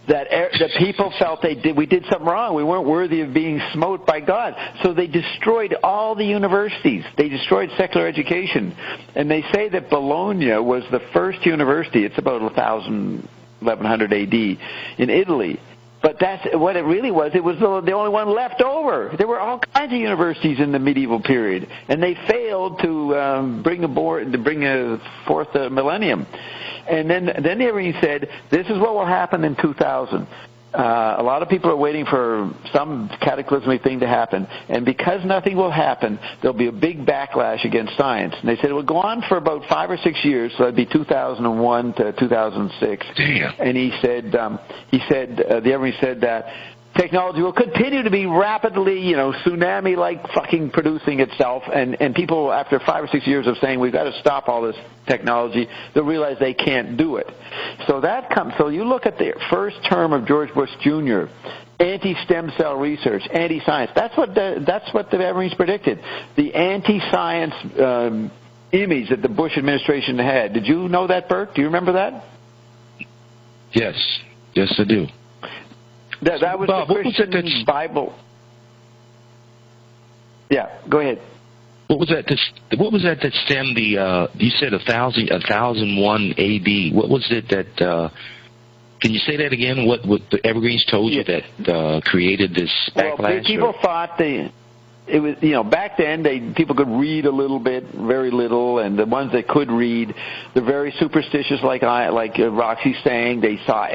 that the people felt we did something wrong. We weren't worthy of being smote by God. So they destroyed all the universities. They destroyed secular education. And they say that Bologna was the first university, it's about 1100 A.D., in Italy. But that's what it really was. It was the only one left over. There were all kinds of universities in the medieval period, and they failed to bring forth the millennium. And then the Evergreen said, "This is what will happen in 2000." A lot of people are waiting for some cataclysmic thing to happen, and because nothing will happen, there'll be a big backlash against science. And they said it will go on for about 5 or 6 years, so that'd be 2001 to 2006. Damn. And the Evergreen said that technology will continue to be rapidly, tsunami-like fucking producing itself, and people, after 5 or 6 years of saying we've got to stop all this technology, they'll realize they can't do it. So you look at the first term of George Bush Jr., anti-stem cell research, anti-science. That's what the Evergreens predicted. The anti-science image that the Bush administration had. Did you know that, Bert? Do you remember that? Yes, I do. That was Bob, the Christian Bible. Yeah, go ahead. What was that that stemmed the? You said 1001 A.D. What was it that? Can you say that again? What the Evergreens told you that created this backlash? Well, people thought it was, back then people could read a little bit, very little, and the ones that could read, they're very superstitious, like Roxy's saying. They saw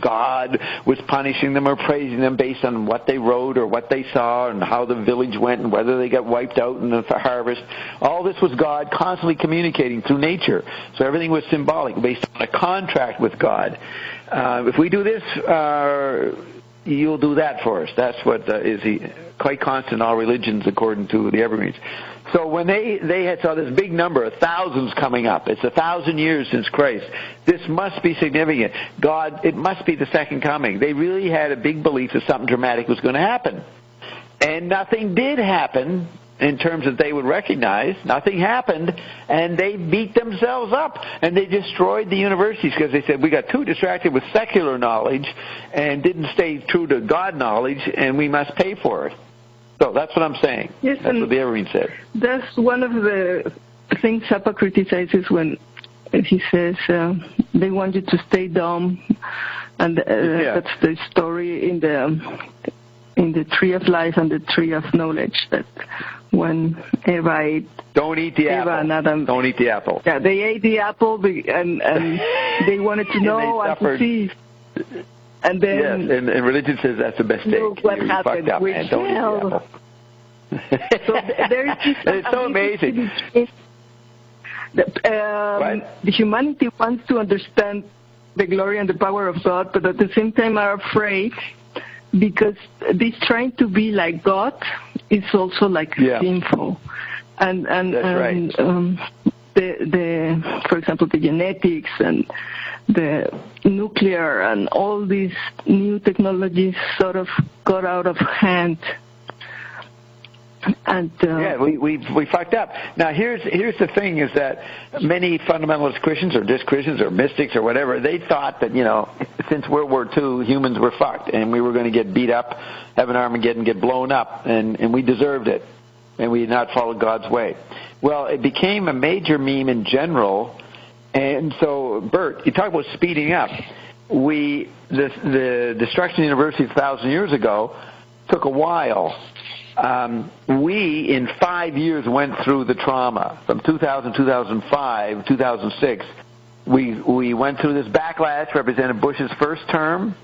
God was punishing them or praising them based on what they wrote or what they saw and how the village went and whether they got wiped out in the harvest. All this was God constantly communicating through nature. So everything was symbolic, based on a contract with God. If we do this, you'll do that for us. That's what is quite constant in all religions, according to the Evergreens. So when they had saw this big number of thousands coming up, it's 1,000 years since Christ. This must be significant. God, it must be the second coming. They really had a big belief that something dramatic was going to happen. And nothing did happen in terms that they would recognize. Nothing happened, and they beat themselves up, and they destroyed the universities because they said we got too distracted with secular knowledge and didn't stay true to God knowledge, and we must pay for it. So that's what I'm saying. Yes, that's what the Evergreen said. That's one of the things Zappa criticizes when he says they want you to stay dumb, and that's the story in the tree of life and the tree of knowledge, that when Eva ate... Don't eat the apple. And Adam, don't eat the apple. Yeah, they ate the apple and they wanted to know and to see. And then... Yes, and religion says that's a mistake. Look what happened. Fucked up, man. Don't eat the apple. So there is this... It's so amazing. The humanity wants to understand the glory and the power of God, but at the same time are afraid, because this trying to be like God is also sinful, and that's right. For example, the genetics and the nuclear and all these new technologies sort of got out of hand. And we fucked up. Now here's the thing: is that many fundamentalist Christians or just Christians or mystics or whatever, they thought that since World War II humans were fucked and we were going to get beat up, have an Armageddon, get blown up, and we deserved it, and we had not followed God's way. Well, it became a major meme in general, and so Bert, you talk about speeding up. The destruction of universities 1,000 years ago took a while. We, in 5 years, went through the trauma. From 2000, 2005, 2006, we went through this backlash, represented Bush's first term.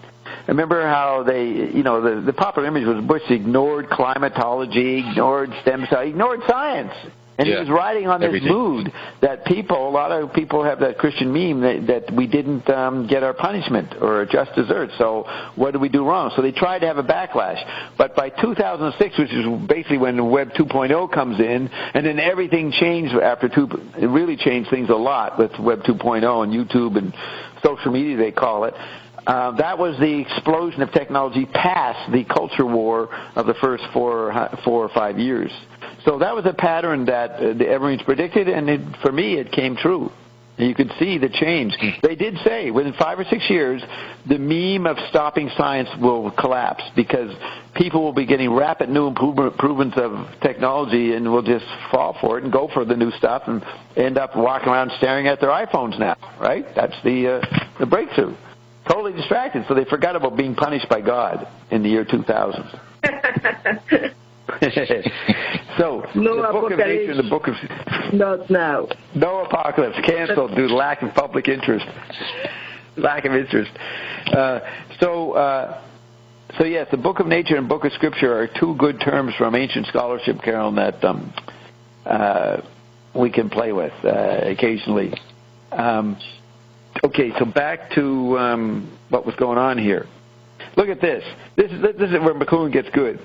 Remember how the popular image was Bush ignored climatology, ignored stem cell, ignored science. And he was riding on this mood that a lot of people have that Christian meme that we didn't get our punishment or just desserts. So what did we do wrong? So they tried to have a backlash. But by 2006, which is basically when Web 2.0 comes in, and then everything changed after it really changed things a lot with Web 2.0 and YouTube and social media, they call it. That was the explosion of technology past the culture war of the first 4 or 5 years. So that was a pattern that the Evergreens predicted, and for me, it came true. And you could see the change. They did say within 5 or 6 years, the meme of stopping science will collapse because people will be getting rapid new improvements of technology and will just fall for it and go for the new stuff and end up walking around staring at their iPhones now, right? That's the breakthrough. Totally distracted, so they forgot about being punished by God in the year 2000. So, no the book of nature and the book of... Not now. No apocalypse. Canceled due to lack of public interest. Lack of interest. So yes, the book of nature and book of scripture are two good terms from ancient scholarship, Carolyn, that we can play with occasionally. Okay, so back to what was going on here. Look at this. This is where McLuhan gets good.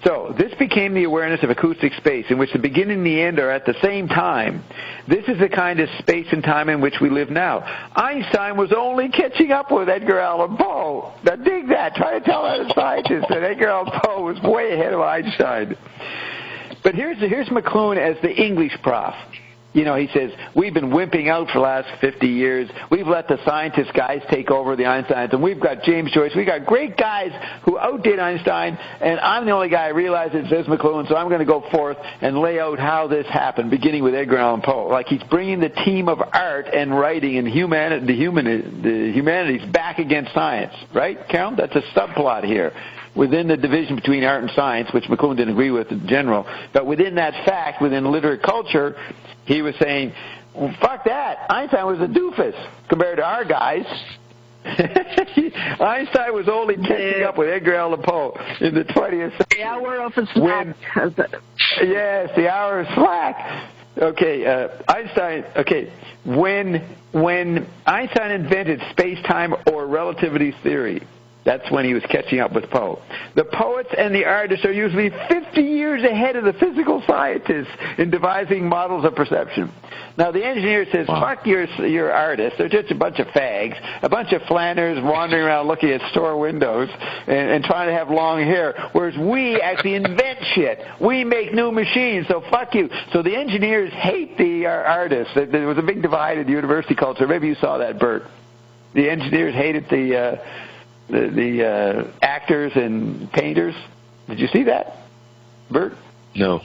So, this became the awareness of acoustic space in which the beginning and the end are at the same time. This is the kind of space and time in which we live now. Einstein was only catching up with Edgar Allan Poe. Now dig that. Try to tell that to scientists that Edgar Allan Poe was way ahead of Einstein. But here's McLuhan as the English prof. You know, he says, we've been wimping out for the last 50 years. We've let the scientist guys take over the Einsteins, and we've got James Joyce. We've got great guys who outdid Einstein, and I'm the only guy who realizes, says McLuhan, so I'm going to go forth and lay out how this happened, beginning with Edgar Allan Poe. Like he's bringing the team of art and writing and the humanities back against science, right, Carol? That's a subplot here. Within the division between art and science, which McLuhan didn't agree with in general, but within that fact, within literate culture, he was saying, well, fuck that. Einstein was a doofus compared to our guys. Einstein was only catching up with Edgar Allan Poe in the 20th century. The hour of slack. Yes, the hour of slack. Okay, Einstein. Okay, when Einstein invented space-time or relativity theory, that's when he was catching up with Poe. The poets and the artists are usually 50 years ahead of the physical scientists in devising models of perception. Now, the engineer says, fuck your artists. They're just a bunch of fags, a bunch of flanners wandering around looking at store windows and trying to have long hair, whereas we actually invent shit. We make new machines, so fuck you. So the engineers hate the artists. There was a big divide in the university culture. Maybe you saw that, Bert. The engineers hated the actors and painters. Did you see that, Bert? No.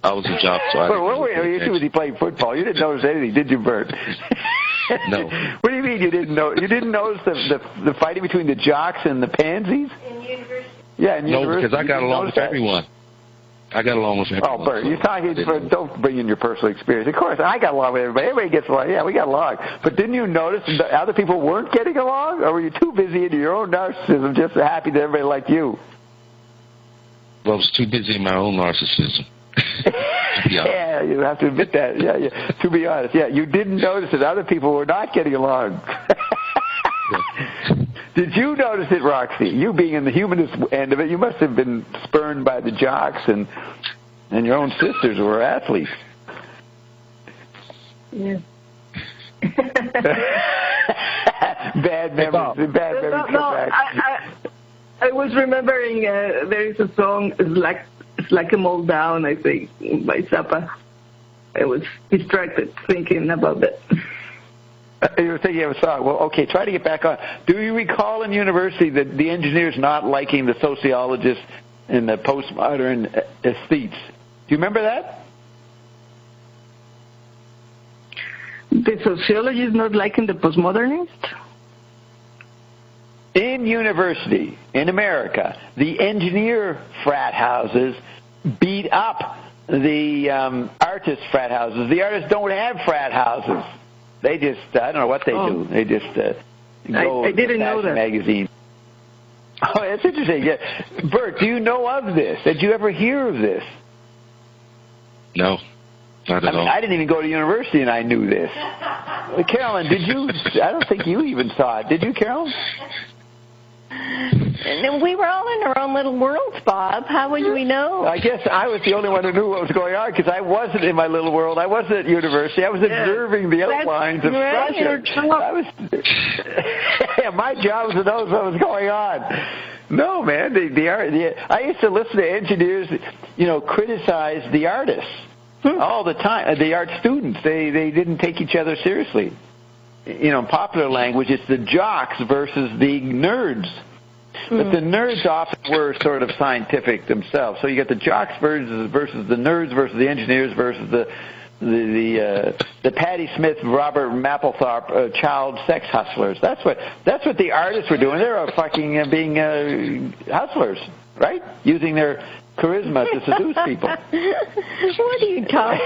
I was a job, so I didn't. What were you too busy playing football? You didn't notice anything, did you, Bert? No. What do you mean you didn't know? You didn't notice the fighting between the jocks and the pansies? In university. Yeah, in university. No, because I got along with everyone. I got along with everyone. Oh, Bert, you're talking. Don't bring in your personal experience. Of course, I got along with everybody. Everybody gets along. Yeah, we got along. But didn't you notice that other people weren't getting along, or were you too busy into your own narcissism, just happy that everybody liked you? Well, I was too busy in my own narcissism. Yeah, you have to admit that. Yeah. To be honest, yeah, you didn't notice that other people were not getting along. Did you notice it, Roxy? You being in the humanist end of it, you must have been spurned by the jocks and your own sisters who were athletes. Yeah. Bad memories. Bad memories come back. I was remembering there is a song, It's Like a Mold Down, I think, by Zappa. I was distracted thinking about that. You were thinking of a song. Well, okay, try to get back on. Do you recall in university that the engineers not liking the sociologists and the postmodern aesthetes? Do you remember that? The sociologists not liking the postmodernists? In university, in America, the engineer frat houses beat up the artist frat houses. The artists don't have frat houses. They just, I don't know what they do. They just go I didn't know that. Magazine. Oh, that's interesting. Yeah. Bert, do you know of this? Did you ever hear of this? No, not at all. I didn't even go to university and I knew this. Carolyn, did you? I don't think you even saw it. Did you, Carolyn? And we were all in our own little worlds, Bob. How would we know? I guess I was the only one who knew what was going on because I wasn't in my little world. I wasn't at university. I was observing the outlines of structure. My job was to know what was going on. No, man. I used to listen to engineers, criticize the artists all the time. The art students, they didn't take each other seriously. In popular language, it's the jocks versus the nerds. But the nerds often were sort of scientific themselves. So you get the jocks versus the nerds versus the engineers versus the Patti Smith, Robert Mapplethorpe child sex hustlers. That's what the artists were doing. They were fucking being hustlers, right? Using their charisma to seduce people. What are you talking about?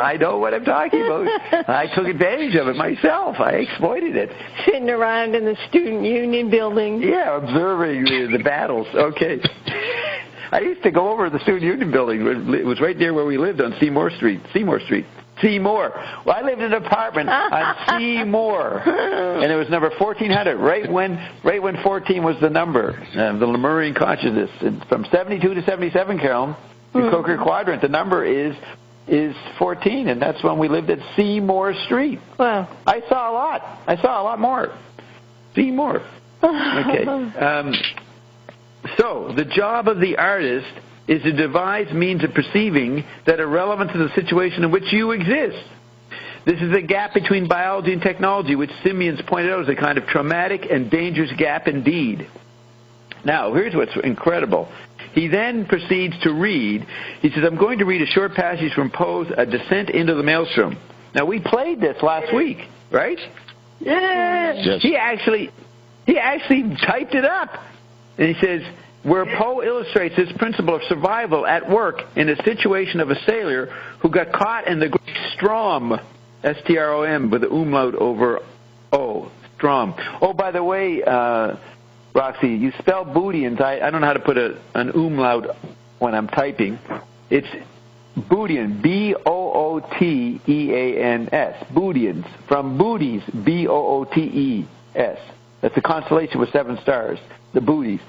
I know what I'm talking about. I took advantage of it myself. I exploited it. Sitting around in the student union building. Yeah, observing the battles. Okay. I used to go over to the student union building. It was right there where we lived on Seymour Street. Seymour. Well, I lived in an apartment on Seymour, and it was number 1400. Right when 14 was the number, the Lemurian consciousness. And from 72 to 77, Carolyn, the Coker Quadrant, the number is 14, and that's when we lived at Seymour Street. Wow. I saw a lot. I saw a lot more. Seymour. Okay. So the job of the artist is to devise means of perceiving that are relevant to the situation in which you exist. This is a gap between biology and technology, which Simeon's pointed out as a kind of traumatic and dangerous gap indeed. Now, here's what's incredible. He then proceeds to read. He says, I'm going to read a short passage from Poe's A Descent into the Maelstrom. Now, we played this last week, right? Yes. He actually typed it up. And he says, where Poe illustrates this principle of survival at work in a situation of a sailor who got caught in the great Strom, S-T-R-O-M, with the umlaut over O, Strom. Oh, by the way, Roxy, you spell Bootians. I don't know how to put an umlaut when I'm typing. It's Bootian, B-O-O-T-E-A-N-S, Bootians, from Booties, B-O-O-T-E-S. That's a constellation with 7 stars, the Booties.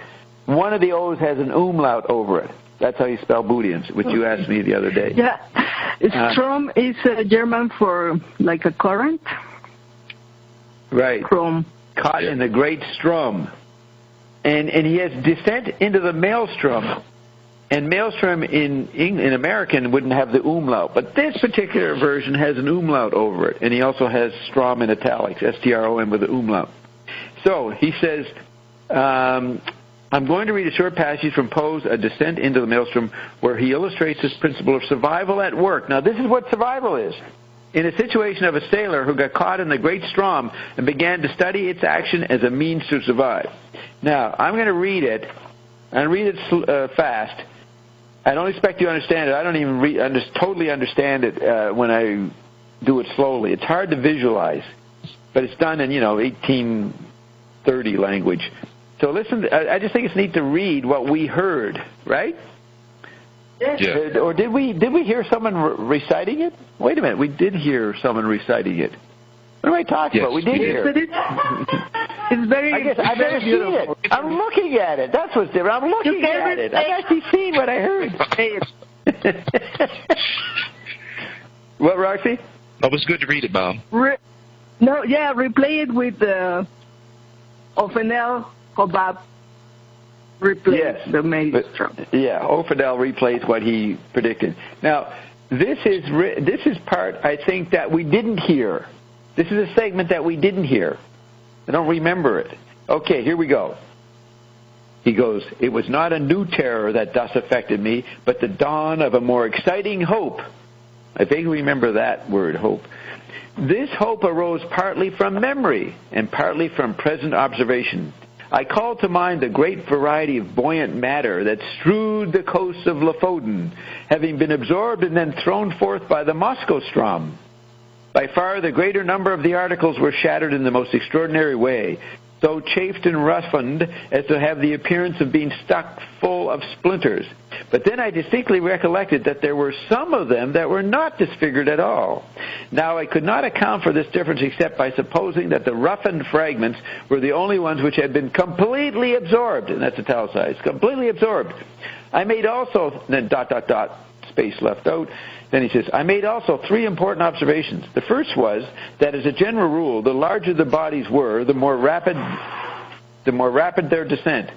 One of the O's has an umlaut over it. That's how you spell Bootians, which you asked me the other day. Yeah. Strom is German for like a current. Right. Strom. Caught in the great Strom. And he has descent into the Maelstrom. And Maelstrom in American wouldn't have the umlaut. But this particular version has an umlaut over it. And he also has Strom in italics, S-T-R-O-M with the umlaut. So he says, I'm going to read a short passage from Poe's A Descent into the Maelstrom, where he illustrates this principle of survival at work. Now, this is what survival is. In a situation of a sailor who got caught in the great Strom and began to study its action as a means to survive. Now, I'm going to read it, and read it fast. I don't expect you to understand it. I don't even totally understand it when I do it slowly. It's hard to visualize, but it's done in, 1830 language. So listen, I just think it's neat to read what we heard, right? Yeah. Or did we hear someone reciting it? Wait a minute, we did hear someone reciting it. What am I talking about? We did hear it. It's very. I guess I've never seen it. I'm looking at it. That's what's different. I'm looking at it. I've actually seen what I heard. What, Roxy? Oh, it was good to read it, Bob. Replay it with Ophenel Kobab. Replace the Maelstrom. Yeah, Ophenel replays what he predicted. Now, this is part, I think, that we didn't hear. This is a segment that we didn't hear. I don't remember it. Okay, here we go. He goes, it was not a new terror that thus affected me, but the dawn of a more exciting hope. I vaguely remember that word, hope. This hope arose partly from memory and partly from present observation. I call to mind the great variety of buoyant matter that strewed the coasts of Lofoten, having been absorbed and then thrown forth by the Moscow Strom. By far the greater number of the articles were shattered in the most extraordinary way, so chafed and roughened as to have the appearance of being stuck full of splinters. But then I distinctly recollected that there were some of them that were not disfigured at all. Now I could not account for this difference except by supposing that the roughened fragments were the only ones which had been completely absorbed, and that's italicized, completely absorbed. I made also, then ... space left out. Then he says, I made also 3 important observations. The first was that as a general rule, the larger the bodies were, the more rapid their descent.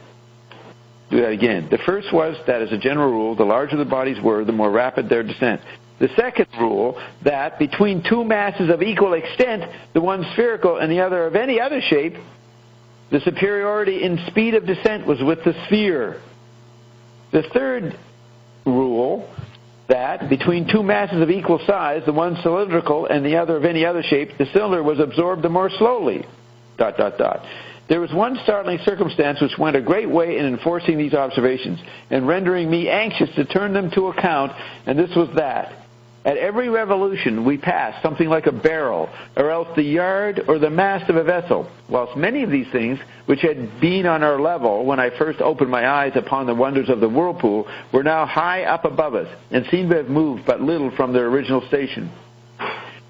Do that again. The first was that as a general rule, the larger the bodies were, the more rapid their descent. The second rule, that between 2 masses of equal extent, the one spherical and the other of any other shape, the superiority in speed of descent was with the sphere. The third rule that between two masses of equal size, the one cylindrical and the other of any other shape, the cylinder was absorbed the more slowly. ... There was one startling circumstance which went a great way in enforcing these observations and rendering me anxious to turn them to account, and this was that at every revolution we passed something like a barrel, or else the yard or the mast of a vessel, whilst many of these things, which had been on our level when I first opened my eyes upon the wonders of the whirlpool, were now high up above us, and seemed to have moved but little from their original station.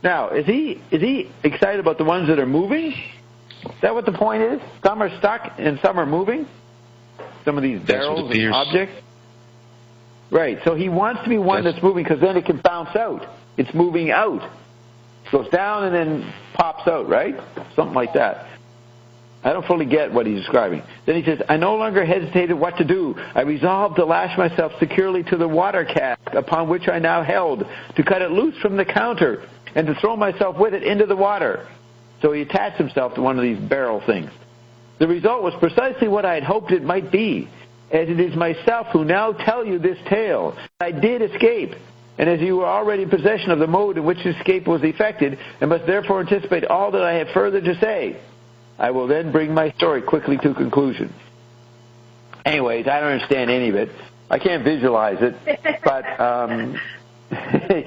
Now, is he excited about the ones that are moving? Is that what the point is? Some are stuck and some are moving? Some of these barrels and objects? Right, so he wants to be one that's moving because then it can bounce out. It's moving out. It goes down and then pops out, right? Something like that. I don't fully get what he's describing. Then he says, I no longer hesitated what to do. I resolved to lash myself securely to the water cask upon which I now held, to cut it loose from the counter, and to throw myself with it into the water. So he attached himself to one of these barrel things. The result was precisely what I had hoped it might be, as it is myself who now tell you this tale. I did escape, and as you were already in possession of the mode in which escape was effected, and must therefore anticipate all that I have further to say, I will then bring my story quickly to conclusion. Anyways, I don't understand any of it. I can't visualize it, but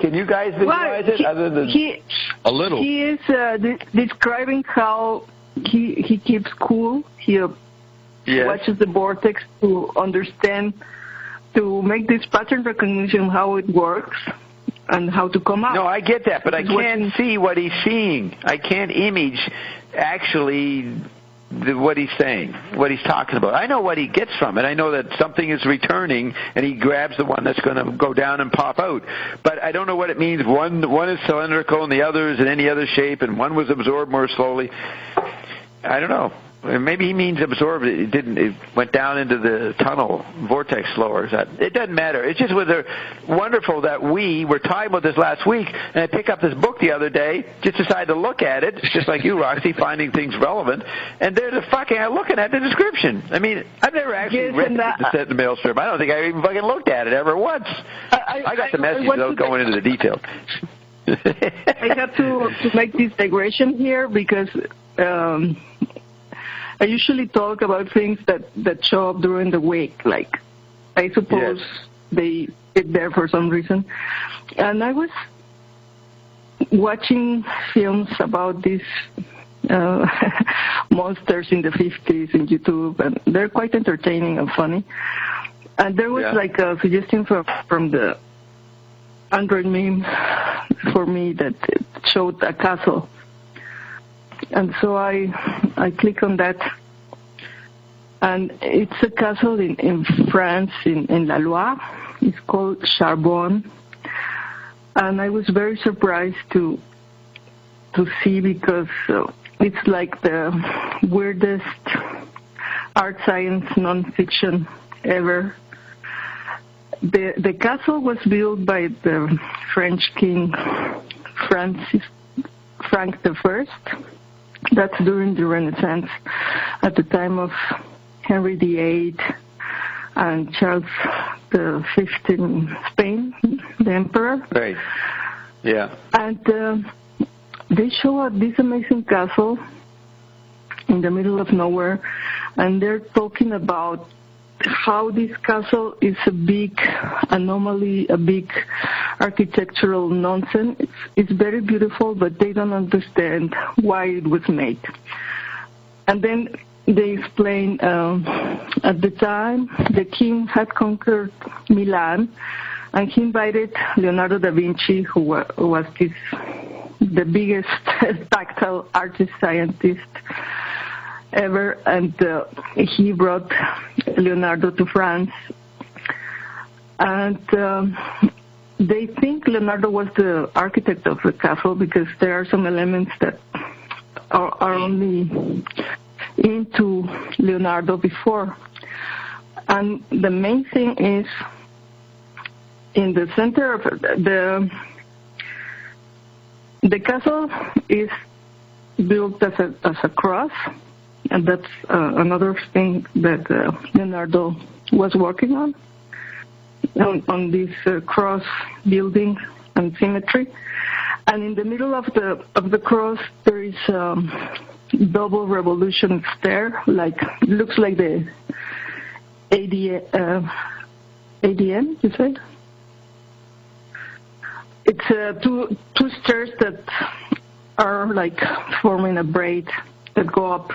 can you guys visualize it? Other than a little. He is describing how he keeps cool. He watches the vortex to understand, to make this pattern recognition, how it works and how to come out. No, I get that, but I can't see what he's seeing. I can't image actually what he's saying, what he's talking about. I know what he gets from it. I know that something is returning, and he grabs the one that's going to go down and pop out. But I don't know what it means. One is cylindrical, and the other is in any other shape, and one was absorbed more slowly. I don't know. Maybe he means absorbed. It didn't. It went down into the tunnel vortex slower. It doesn't matter. It's just wonderful that we were talking about this last week, and I picked up this book the other day, just decided to look at it, just like you, Roxy, finding things relevant, and there's I'm looking at the description. I mean, I've never actually read the set in the maelstrom. I don't think I even fucking looked at it ever once. I got the message without going into the details. I have to make this digression here because I usually talk about things that show up during the week, like I suppose they get there for some reason. And I was watching films about these monsters in the 50s in YouTube, and they're quite entertaining and funny. And there was like a suggestion from the Android meme for me that it showed a castle. And so I click on that, and it's a castle in France, in La Loire. It's called Charbon, and I was very surprised to see, because it's like the weirdest art science nonfiction ever. The castle was built by the French king Frank I. That's during the Renaissance, at the time of Henry VIII and Charles V in Spain, the emperor. Right. Yeah. And they show this amazing castle in the middle of nowhere, and they're talking about how this castle is a big anomaly, a big architectural nonsense. It's very beautiful, but they don't understand why it was made. And then they explain at the time the king had conquered Milan, and he invited Leonardo da Vinci, who was the biggest tactile artist scientist ever, and he brought Leonardo to France. And they think Leonardo was the architect of the castle, because there are some elements that are only into Leonardo before. And the main thing is, in the center of the castle is built as a cross, and that's another thing that Leonardo was working on. on this cross building and symmetry. And in the middle of the cross, there is double revolution stair, looks like the ADM, you said? It's two stairs that are like forming a braid that go up.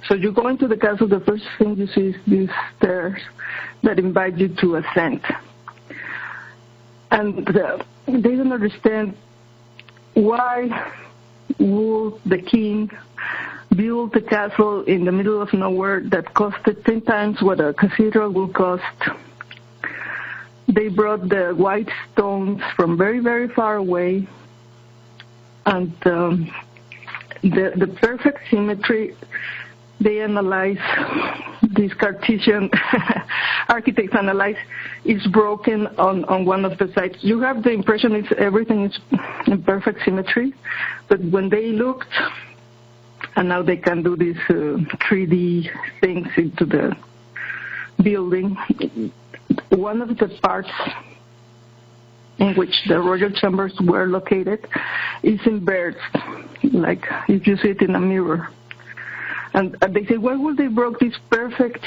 So you go into the castle, the first thing you see is these stairs that invite you to ascend. And they don't understand why would the king build a castle in the middle of nowhere that costed 10 times what a cathedral will cost. They brought the white stones from very, very far away, and the perfect symmetry. They analyze, these Cartesian architects analyze, is broken on one of the sides. You have the impression everything is in perfect symmetry, but when they looked, and now they can do these 3D things into the building, one of the parts in which the royal chambers were located is in Bert, like if you see it in a mirror. And they say, why would they broke this perfect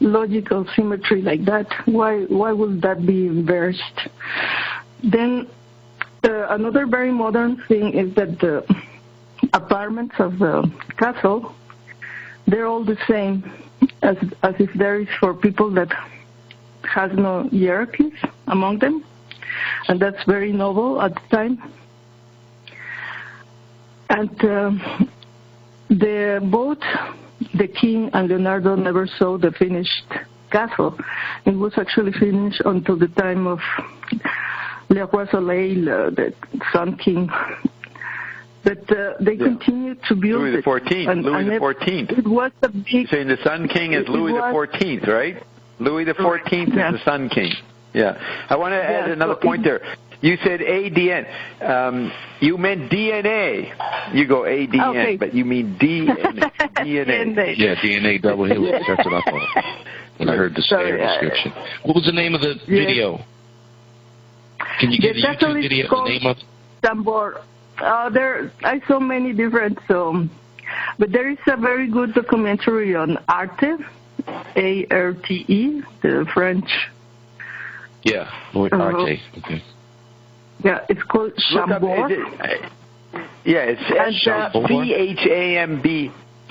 logical symmetry like that? Why would that be inversed? Then another very modern thing is that the apartments of the castle, they're all the same, as if there is for people that has no hierarchies among them, and that's very novel at the time. And both the king and Leonardo never saw the finished castle. It was actually finished until the time of Le Roi Soleil, the Sun King. But they continued to build Louis the 14th. Louis the 14th. It was a big. You're saying the Sun King is Louis the 14th, right? Louis the 14th is the Sun King. Yeah. I want to add another point there. You said ADN. You meant DNA. You go ADN, okay. But you mean DNA. Yeah, DNA double helix. That's what I thought when I heard the stair description. What was the name of the video? Can you get a YouTube video? The name of Tambor. I saw many different, but there is a very good documentary on Arte, A-R-T-E, the French. Yeah, Arte. Okay. Yeah, it's called Chambord. It's C-H-A-M-B,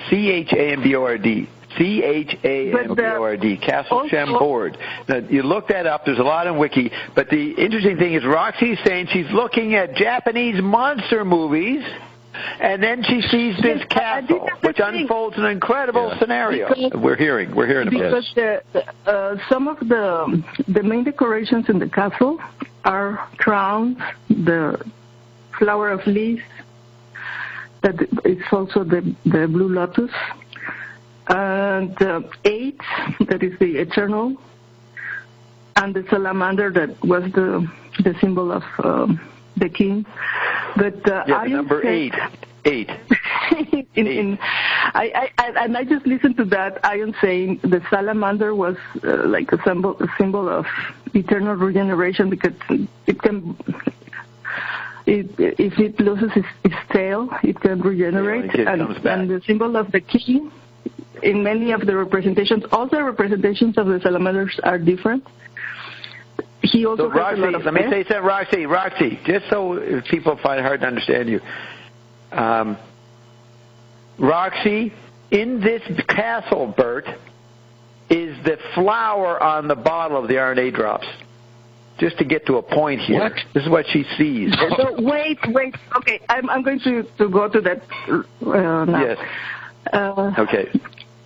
C-H-A-M-B-O-R-D. C-H-A-M-B-O-R-D, Castle Chambord. Now, you look that up. There's a lot on Wiki. But the interesting thing is Roxy's saying she's looking at Japanese monster movies, and then she sees this castle, which unfolds an incredible scenario. We're hearing about it. Because some of the main decorations in the castle are crowns, the flower of leaves, that it's also the blue lotus, and 8, that is the eternal, and the salamander that was the symbol of the king. But the number 8. 8. I just listened to that. Ion saying the salamander was like a symbol of eternal regeneration, because it can, if it loses its tail, it can regenerate. And the symbol of the king, in many of the representations, all the representations of the salamanders are different. He also Roxy, let me say something, Roxy, just so people find it hard to understand you. Roxy, in this castle, Bert, is the flower on the bottle of the RNA drops. Just to get to a point here. What? This is what she sees. So, wait. Okay, I'm going to go to that now. Yes. Okay.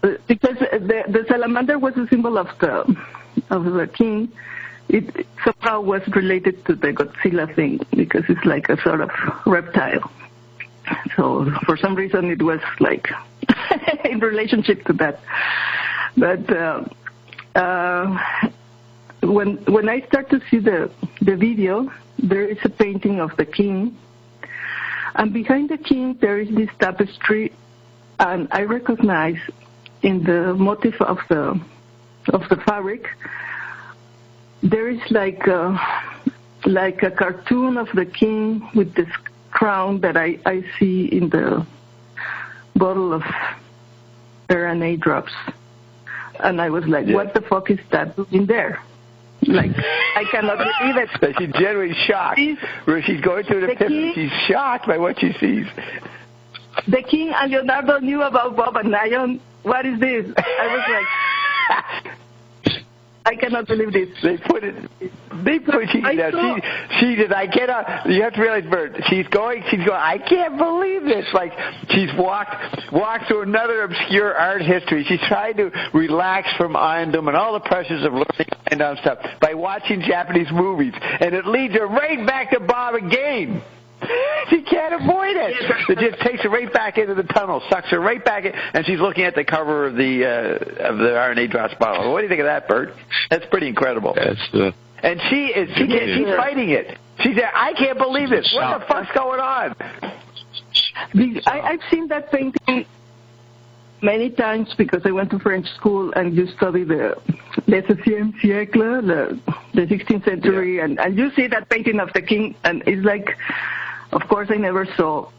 Because the salamander was a symbol of the king. It somehow was related to the Godzilla thing, because it's like a sort of reptile. So for some reason it was like in relationship to that. But when I start to see the video, there is a painting of the king, and behind the king there is this tapestry, and I recognize, in the motif of the fabric, there is like a cartoon of the king with this crown that I see in the bottle of RNA drops. And I was like, what the fuck is that in there? Like, I cannot believe it. So she's genuinely shocked. Where she's going through the epiphany, she's shocked by what she sees. The king and Leonardo knew about Bob and Lion. What is this? I was like, I cannot believe this. She did. I cannot. You have to realize, Bert. She's going. I can't believe this. Like she's walked through another obscure art history. She's trying to relax from Iondom and all the pressures of learning Iondom stuff by watching Japanese movies, and it leads her right back to Bob again. She can't avoid it. It just takes her right back into the tunnel, sucks her right back in, and she's looking at the cover of the RNA drops bottle. What do you think of that, Bert? That's pretty incredible. And she's fighting it. She said, I can't believe this. What the fuck's going on? I've seen that painting many times because I went to French school and you study the 16th siècle, the 16th century, and you see that painting of the king, and it's like, of course, I never saw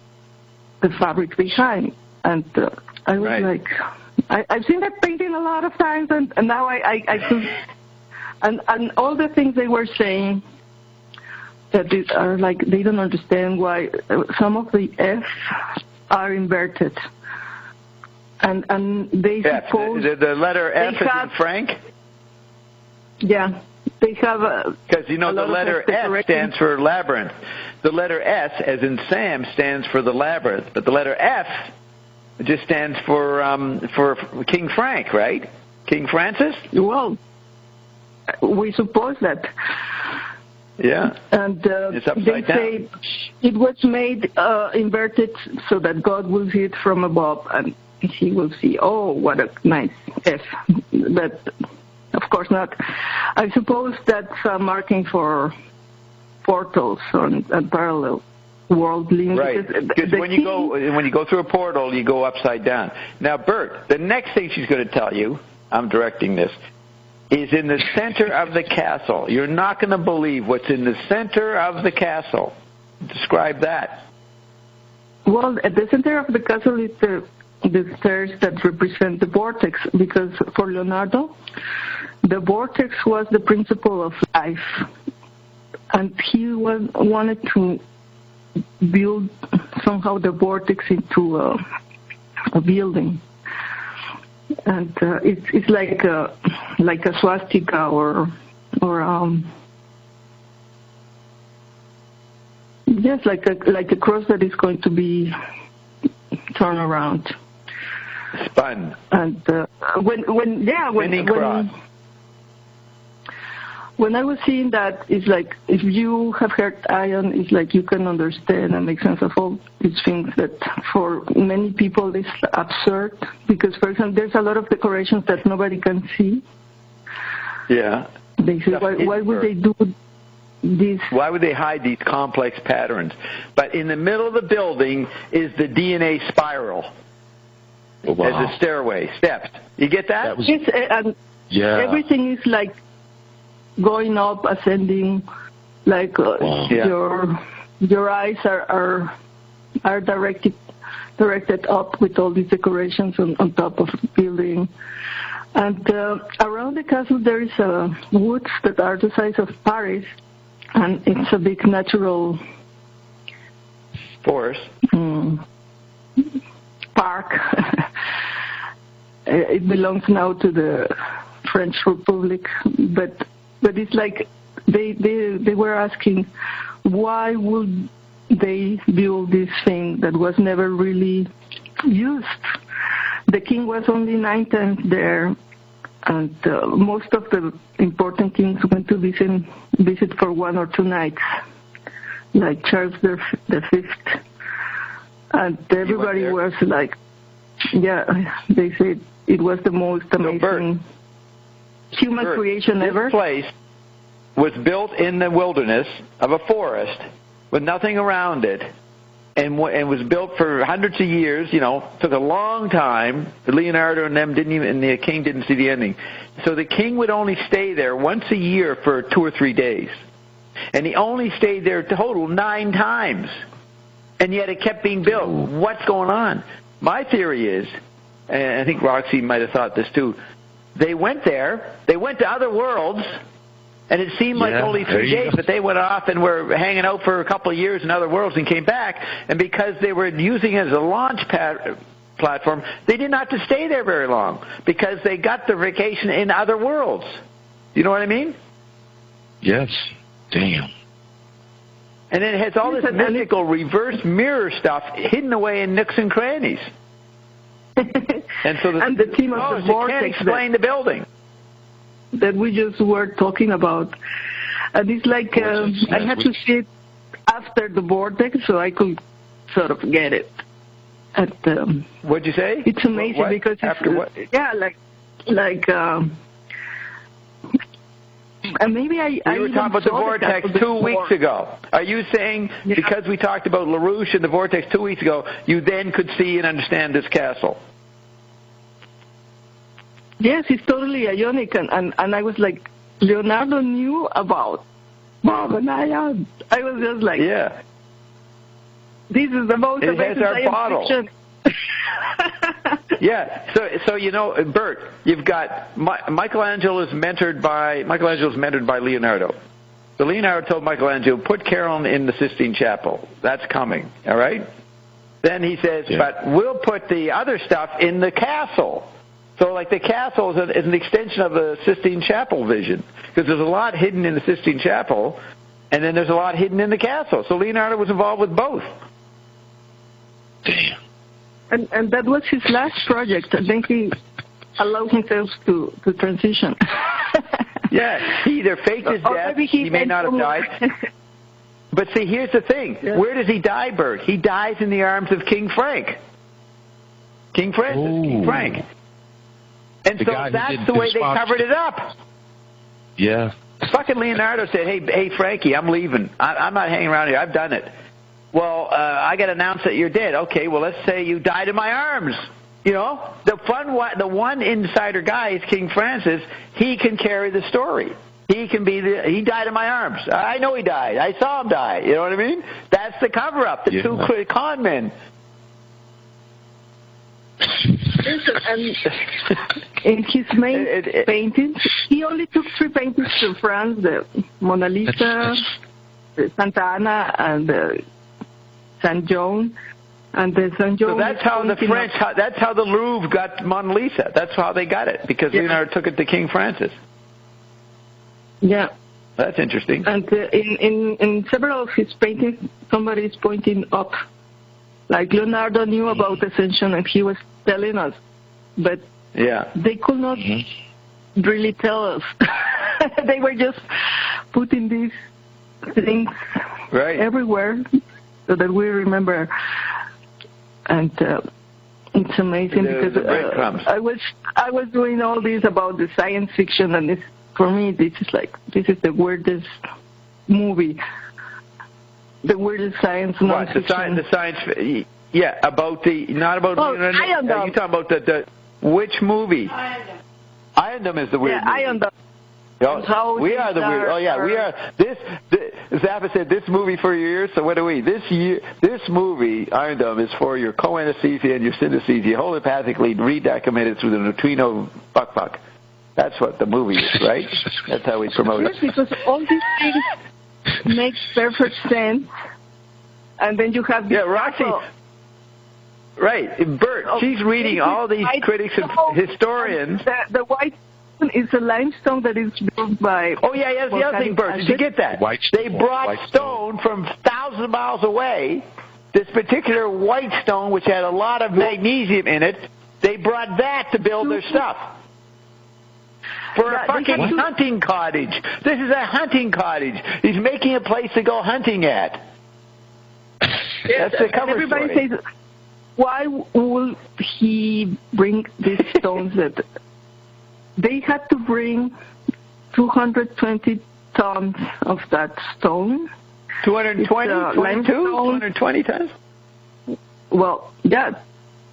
the fabric behind. And I was like, I've seen that painting a lot of times, and now I could, and all the things they were saying that are like, they don't understand why some of the F are inverted. And they suppose... The letter F is in Frank? Yeah. They have because, the letter S stands for labyrinth. The letter S, as in Sam, stands for the labyrinth. But the letter F just stands for King Frank, right? King Francis? Well, we suppose that. Yeah. And it's upside down. Say it was made inverted so that God will see it from above and he will see, oh, what a nice F. But, of course not. I suppose that's a marking for portals and parallel world links. Right. Because when you go through a portal, you go upside down. Now, Bert, the next thing she's going to tell you, I'm directing this, is in the center of the castle. You're not going to believe what's in the center of the castle. Describe that. Well, at the center of the castle is the stairs that represent the vortex, because for Leonardo, the vortex was the principle of life, and he wanted to build somehow the vortex into a building, and it's like a swastika or just like a cross that is going to be turned around. Spun. And when I was seeing that, it's like, if you have heard Ion, it's like you can understand and make sense of all these things that for many people is absurd, because, for example, there's a lot of decorations that nobody can see. Yeah. They say, why would they do this? Why would they hide these complex patterns? But in the middle of the building is the DNA spiral. Oh, wow. As a stairway, steps. You get that? Everything is like going up, ascending, like your eyes are directed up with all these decorations on top of the building. And around the castle there is woods that are the size of Paris, and it's a big natural forest. Park. It belongs now to the French Republic, but it's like they were asking, why would they build this thing that was never really used? The king was only 9 times there, and most of the important kings went to visit for 1 or 2 nights, like Charles V. And everybody was like, they said it was the most amazing human creation ever. This place was built in the wilderness of a forest with nothing around it, and was built for hundreds of years. Took a long time. Leonardo and them and the king didn't see the ending. So the king would only stay there once a year for 2 or 3 days, and he only stayed there total 9 times, and yet it kept being built. What's going on? My theory is, and I think Roxy might have thought this too. They went there. They went to other worlds. And it seemed like only 3 days, but they went off and were hanging out for a couple of years in other worlds and came back. And because they were using it as a launch platform, they didn't have to stay there very long because they got their vacation in other worlds. You know what I mean? Yes. Damn. And then it has all this mystical reverse mirror stuff hidden away in nooks and crannies. And so the team of the vortex can't explain the building that we just were talking about. And it's like I had to see it after the vortex so I could sort of get it. What'd you say? It's amazing because after what? Yeah, and maybe we were talking about the vortex 2 weeks ago. Are you saying because we talked about LaRouche and the vortex 2 weeks ago, you then could see and understand this castle? Yes, it's totally ionic, and I was like, Leonardo knew about Bob, and I was just like, this is the most amazing science fiction. Yeah, so Bert, you've got Michelangelo's mentored by Leonardo. So Leonardo told Michelangelo, put Carolyn in the Sistine Chapel. That's coming, all right? Then he says, but we'll put the other stuff in the castle. So, like, the castle is an extension of the Sistine Chapel vision, because there's a lot hidden in the Sistine Chapel, and then there's a lot hidden in the castle. So Leonardo was involved with both. Damn. And that was his last project, and then he allowed himself to transition. Yeah, he either faked his death, he may not have died. But see, here's the thing. Yeah. Where does he die, Bert? He dies in the arms of King Frank. King Francis, King Frank. And so that's the way they covered it up. Yeah. Fucking Leonardo said, hey, Frankie, I'm leaving. I'm not hanging around here. I've done it. Well, I got to announce that you're dead. Okay, well, let's say you died in my arms. The one insider guy is King Francis. He can carry the story. He died in my arms. I know he died. I saw him die. You know what I mean? That's the cover-up. The two con men. Listen, and in his main paintings, he only took 3 paintings to France: the Mona Lisa, the Santa Anna, and the Saint John. And the Saint John. So that's how the French. That's how the Louvre got Mona Lisa. That's how they got it, because Leonardo took it to King Francis. Yeah. That's interesting. And in several of his paintings, somebody is pointing up. Like Leonardo knew about Ascension, and he was telling us, but they could not really tell us. They were just putting these things everywhere so that we remember. And it's amazing because I was doing all this about the science fiction, and for me this is the weirdest movie. The weirdest science nonfiction. The science, about not about. Oh, Iondom. You talking about the which movie? Iondom is the weird movie. Iondom. We are the weird. Oh yeah, we are. This Zappa said this movie for your ears. So what are we? This movie Iondom is for your co-anesthesia and your synesthesia, holopathically redocumented through the neutrino fuck. That's what the movie is, right? That's how we promote it. Yes, because all these things makes perfect sense, and then you have Roxy. Right, Bert. She's reading all these critics and historians. The white stone is a limestone that is built by. Oh yeah, that's the other thing, Bert. Did you get that? They brought stone from thousands of miles away. This particular white stone, which had a lot of magnesium in it, they brought that to build their stuff. For a fucking hunting cottage. This is a hunting cottage. He's making a place to go hunting at. That's the cover everybody story. Says, why will he bring these stones that they had to bring 220 tons of that stone? 220 tons? well, yeah,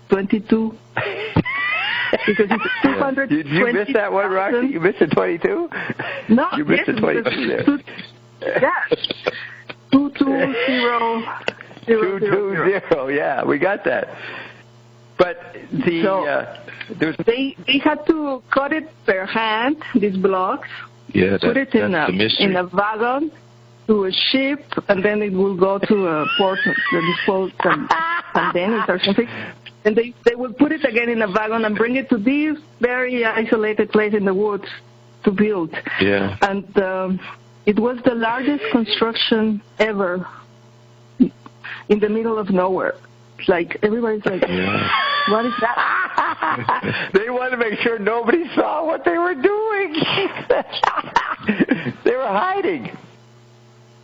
22. Because it's 200. Did you miss that one, Roxy? You missed the 22? No, you missed the 22 there. Yeah. 220. 220. Yeah, we got that. But they had to cut it per hand, these blocks. Yeah, put it in a wagon to a ship, and then it will go to a port, the disposed containers or something. And they would put it again in a wagon and bring it to this very isolated place in the woods to build. Yeah. And it was the largest construction ever in the middle of nowhere. Like, everybody's like, what is that? They wanted to make sure nobody saw what they were doing. They were hiding.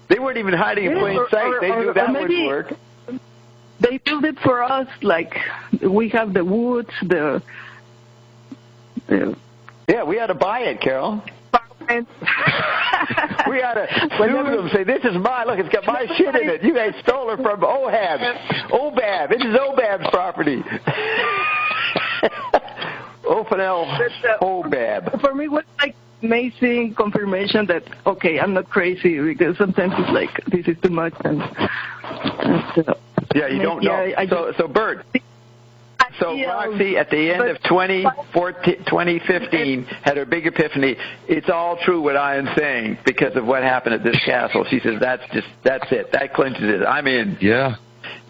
They weren't even hiding in plain sight. They knew that would work. They built it for us, like, we have the woods, Yeah, we had to buy it, Carol. We had to sue them, say, this is mine. Look, it's got my shit in it. You guys stole it from OBAB. This is OBAB's property. OBAB. For me, it was like amazing confirmation that, okay, I'm not crazy, because sometimes it's like, this is too much. Yeah, you don't know. So Bert, Roxy, at the end of 2015, had her big epiphany. It's all true what I am saying because of what happened at this castle. She says, that's it. That clinches it. I'm in. Yeah.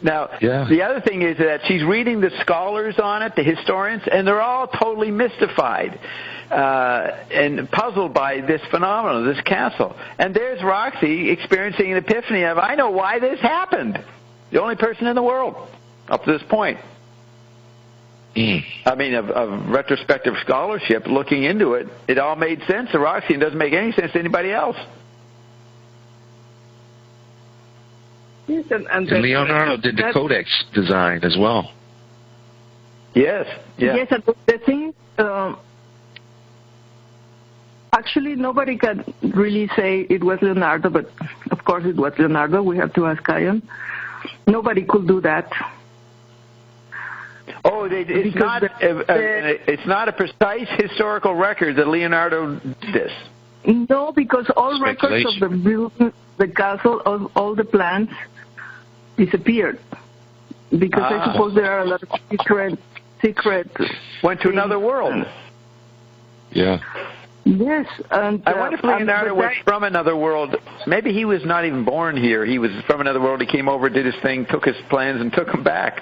Now, the other thing is that she's reading the scholars on it, the historians, and they're all totally mystified and puzzled by this phenomenon, this castle. And there's Roxy experiencing an epiphany of, I know why this happened. The only person in the world up to this point. I mean, of retrospective scholarship, looking into it, it all made sense to Roxy and doesn't make any sense to anybody else. Yes, and Leonardo did the codex design as well. Yes. Yeah. Yes, and the thing, actually, nobody can really say it was Leonardo, but of course it was Leonardo. We have to ask Ian. Nobody could do that. Oh, it's not a precise historical record that Leonardo did this. No, because all records of the building, the castle, all the plans disappeared. Because I suppose there are a lot of secret. Went to another world. Yeah. Yes, and I wonder if Leonardo was from another world. Maybe he was not even born here. He was from another world. He came over, did his thing, took his plans, and took them back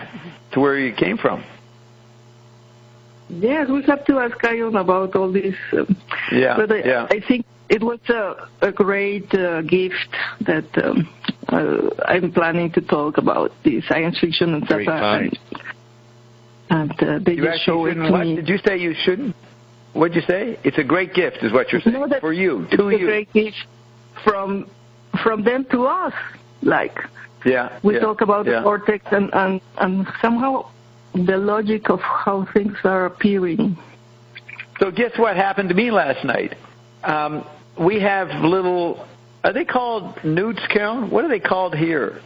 to where he came from. Yes, we have to ask Ion about all this. But I think it was a great gift that I'm planning to talk about the science fiction and Zappa. And they just show it to me. Did you say you shouldn't? What did you say? It's a great gift, is what you're saying. No, for you, to you. It's a great gift from them to us. Like, we talk about the vortex and somehow the logic of how things are appearing. So guess what happened to me last night? We have little, are they called newts, Carol? What are they called here?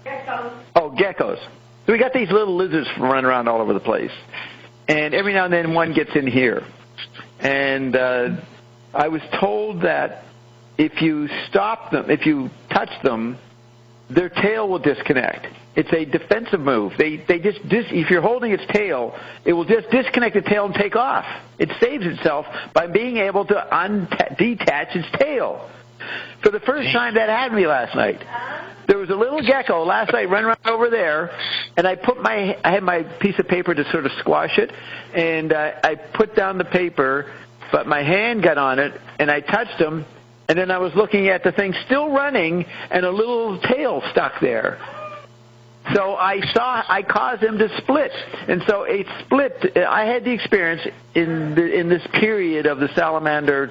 Geckos. Oh, geckos. So we got these little lizards running around all over the place. And every now and then one gets in here. And I was told that if you stop them, if you touch them, their tail will disconnect. It's a defensive move. They just if you're holding its tail, it will just disconnect the tail and take off. It saves itself by being able to detach its tail. For the first time, that happened to me last night. There was a little gecko last night running around over there, and I had my piece of paper to sort of squash it, and I put down the paper, but my hand got on it, and I touched him, and then I was looking at the thing still running, and a little tail stuck there. So I caused him to split, and so it split. I had the experience in this period of the salamander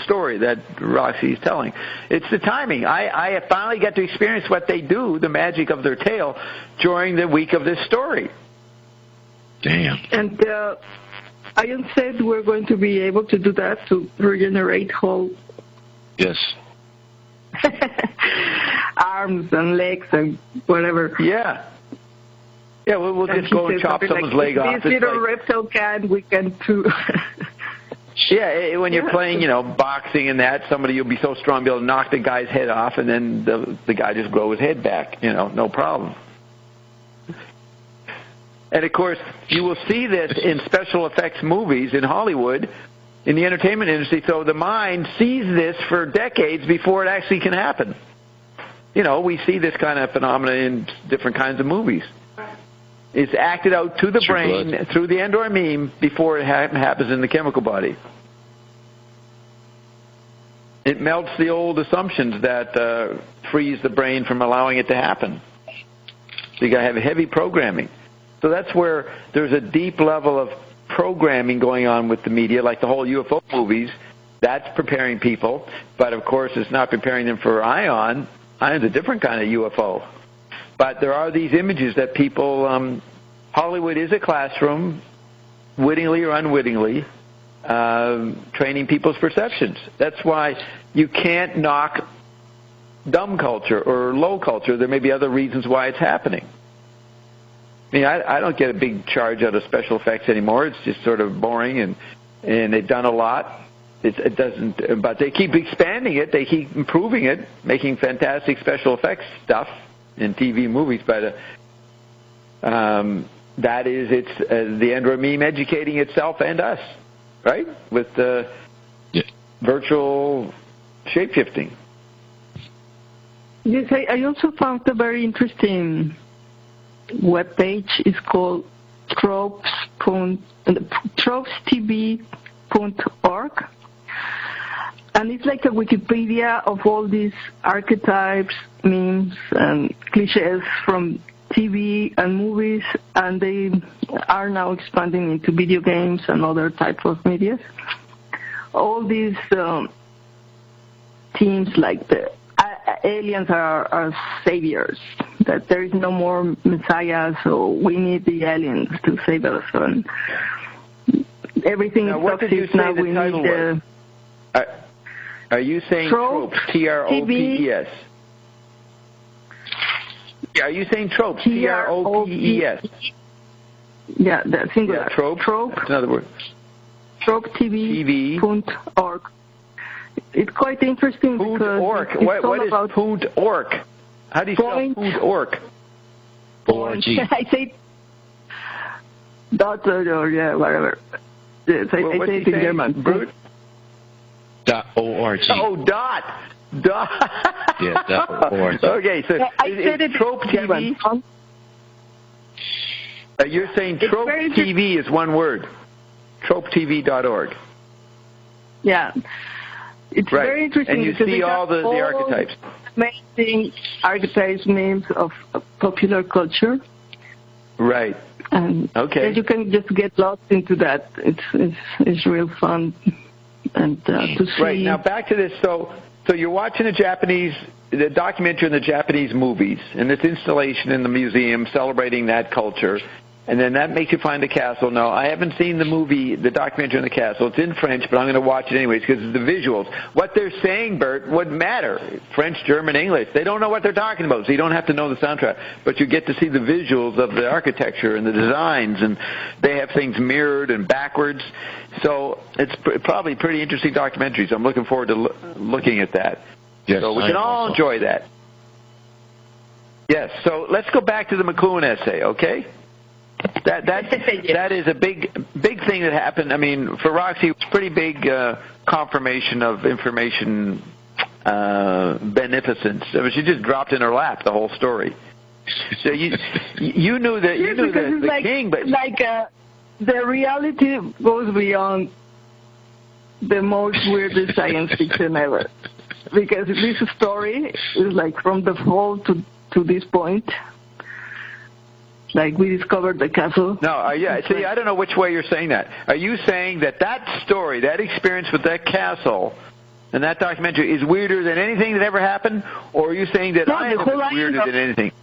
story that Roxy's telling. It's the timing. I finally got to experience what they do, the magic of their tail, during the week of this story. Damn. And Ian said we're going to be able to do that, to regenerate whole. Yes. Arms and legs and whatever. Yeah. Yeah, we'll just go and chop someone's leg off. This little reptile can, we can too. Yeah, when you're playing, boxing and that, you'll be so strong, be able to knock the guy's head off, and then the guy just grow his head back, no problem. And, of course, you will see this in special effects movies in Hollywood, in the entertainment industry, so the mind sees this for decades before it actually can happen. We see this kind of phenomena in different kinds of movies. It's acted out to the brain through the endormeme before it happens in the chemical body. It melts the old assumptions that frees the brain from allowing it to happen. So you got to have heavy programming. So that's where there's a deep level of programming going on with the media, like the whole UFO movies. That's preparing people, but of course it's not preparing them for ion. Ion's a different kind of UFO. But there are these images that people, Hollywood is a classroom, wittingly or unwittingly, training people's perceptions. That's why you can't knock dumb culture or low culture. There may be other reasons why it's happening. I mean, I don't get a big charge out of special effects anymore. It's just sort of boring, and they've done a lot. It doesn't, but they keep expanding it. They keep improving it, making fantastic special effects stuff in TV movies. But that is, it's the endormeme educating itself and us, right? With the virtual shapeshifting. Yes, I also found a very interesting webpage. It's called tropestv.org. And it's like a Wikipedia of all these archetypes, memes, and cliches from TV and movies, and they are now expanding into video games and other types of media. All these themes, like the aliens are saviors, that there is no more messiah, so we need the aliens to save us, and everything now, is what did you say now the we title need was? Are you saying tropes, T-R-O-P-E-S? Yeah, are you saying tropes, T-R-O-P-E-S? Yeah, that's singular. Yeah, trope. That's another word. Tropestv.org. It's quite interesting because org. it's what all is about .org? How do you spell .org? O-R-G. I say dot or yeah, whatever. Yes, I say it in German. Brute? .org. Oh, dot. Yeah, .org. Okay, so I said it Trope TV. You're saying Trope TV is one word. TropeTV.org. Yeah. It's very interesting. And you see all the archetypes. Amazing archetypes, names of popular culture. Right. And you can just get lost into that. It's real fun. And to see. Right. Now back to this. So you're watching the documentary in the Japanese movies, and this installation in the museum celebrating that culture. And then that makes you find the castle. No, I haven't seen the documentary on the castle. It's in French, but I'm going to watch it anyways because of the visuals. What they're saying, Bert, wouldn't matter. French, German, English. They don't know what they're talking about, so you don't have to know the soundtrack. But you get to see the visuals of the architecture and the designs, and they have things mirrored and backwards. So it's probably a pretty interesting documentary, so I'm looking forward to looking at that. Yes, so we can all enjoy that. Yes, so let's go back to the McLuhan essay, okay? That is a big thing that happened. I mean, for Roxy, it's pretty big confirmation of information beneficence. I mean, she just dropped in her lap the whole story. So you knew that the king, but the reality goes beyond the most weirdest science fiction ever, because this story is like from the fall to this point. Like we discovered the castle. No, see, I don't know which way you're saying that. Are you saying that story, that experience with that castle and that documentary is weirder than anything that ever happened? Or are you saying that Iandom is weirder than anything?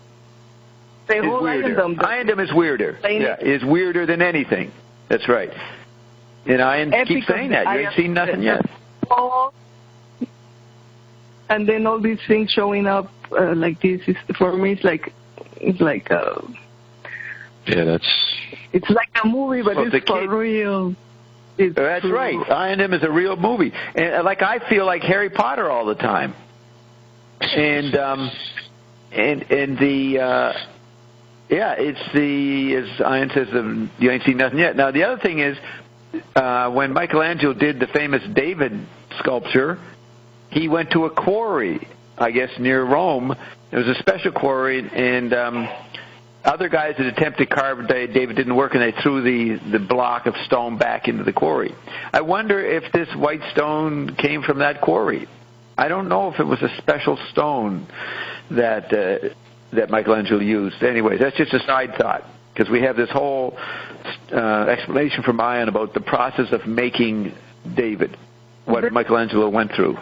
The whole Iandom is weirder. Yeah, is weirder than anything. That's right. And I keep saying that. You ain't seen nothing yet. And then all these things showing up like this, for me, it's like Yeah, it's like a movie, but it's for real. That's true. Right. I and Him is a real movie, and I feel like Harry Potter all the time, and it's as Ian says, you ain't seen nothing yet. Now the other thing is, when Michelangelo did the famous David sculpture, he went to a quarry, I guess near Rome. There was a special quarry, and other guys that attempted to carve David didn't work, and they threw the block of stone back into the quarry. I wonder if this white stone came from that quarry. I don't know if it was a special stone that Michelangelo used. Anyways, that's just a side thought, because we have this whole explanation from Ian about the process of making David, what Michelangelo went through.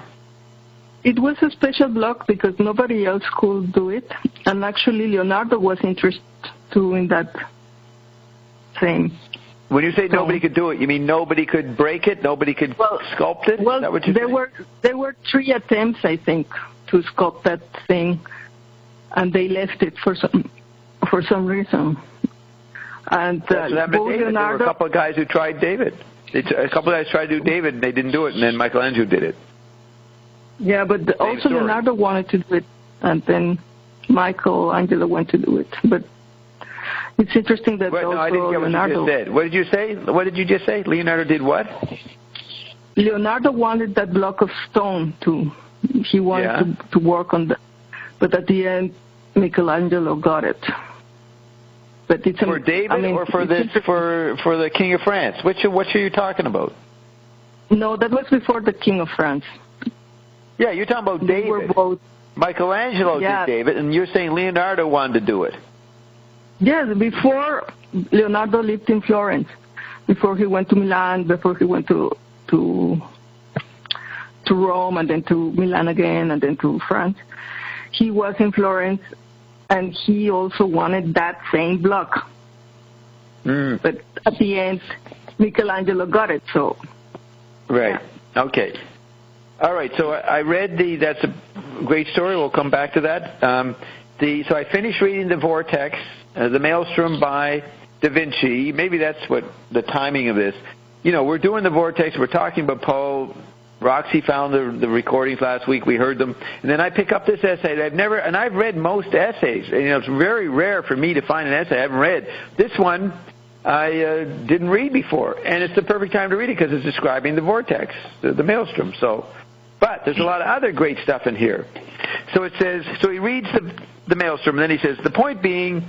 It was a special block because nobody else could do it, and actually Leonardo was interested too in that same. When you say nobody could do it, you mean nobody could break it, nobody could sculpt it? Well, is that what you're saying? There were 3 attempts, I think, to sculpt that thing, and they left it for some reason. And Leonardo, there were a couple of guys who tried David. A couple of guys tried to do David, and they didn't do it, and then Michelangelo did it. Yeah, but also Leonardo wanted to do it, and then Michelangelo went to do it. But it's interesting that I didn't get what Leonardo... you just said. What did you say? What did you just say? Leonardo did what? Leonardo wanted that block of stone he wanted to work on that. But at the end, Michelangelo got it. But it's for David or for the King of France? Which are you talking about? No, that was before the King of France. Yeah, you're talking about David. They were both. Michelangelo did David, and you're saying Leonardo wanted to do it. Yes, before Leonardo lived in Florence, before he went to Milan, before he went to Rome, and then to Milan again, and then to France. He was in Florence, and he also wanted that same block. But at the end, Michelangelo got it, so... Right. Yeah. Okay. All right, so I read that's a great story. We'll come back to that. So I finished reading The Vortex, The Maelstrom by Da Vinci. Maybe that's what the timing of this. We're doing The Vortex. We're talking about Poe. Roxy found the recordings last week. We heard them. And then I pick up this essay that I've read most essays. And, it's very rare for me to find an essay I haven't read. This one I didn't read before. And it's the perfect time to read it because it's describing the vortex, the maelstrom. But there's a lot of other great stuff in here. So it says, he reads the maelstrom, and then he says, the point being,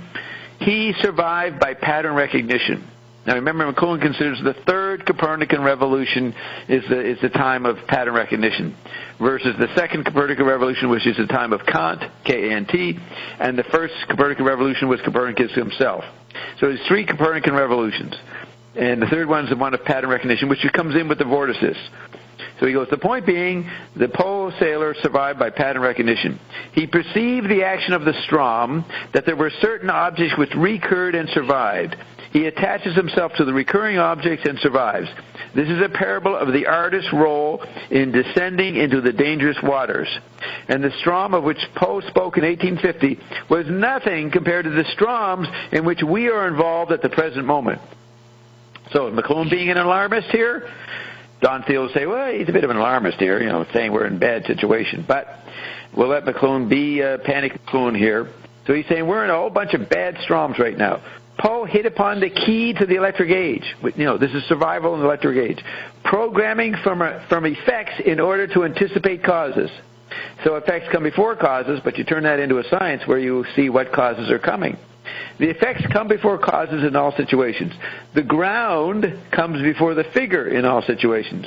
he survived by pattern recognition. Now remember, McLuhan considers the third Copernican revolution is the time of pattern recognition, versus the second Copernican revolution, which is the time of Kant, K-A-N-T, and the first Copernican revolution was Copernicus himself. So there's 3 Copernican revolutions, and the third one is the one of pattern recognition, which comes in with the vortices. So he goes, the point being, the Poe sailor survived by pattern recognition. He perceived the action of the Strom, that there were certain objects which recurred and survived. He attaches himself to the recurring objects and survives. This is a parable of the artist's role in descending into the dangerous waters. And the Strom of which Poe spoke in 1850 was nothing compared to the Stroms in which we are involved at the present moment. So McLuhan being an alarmist here, Don Thiel will say, well, he's a bit of an alarmist here, saying we're in a bad situation. But we'll let McLuhan be panic McLuhan here. So he's saying we're in a whole bunch of bad Stroms right now. Poe hit upon the key to the electric age. This is survival in the electric age. Programming from effects in order to anticipate causes. So effects come before causes, but you turn that into a science where you see what causes are coming. The effects come before causes in all situations. The ground comes before the figure in all situations.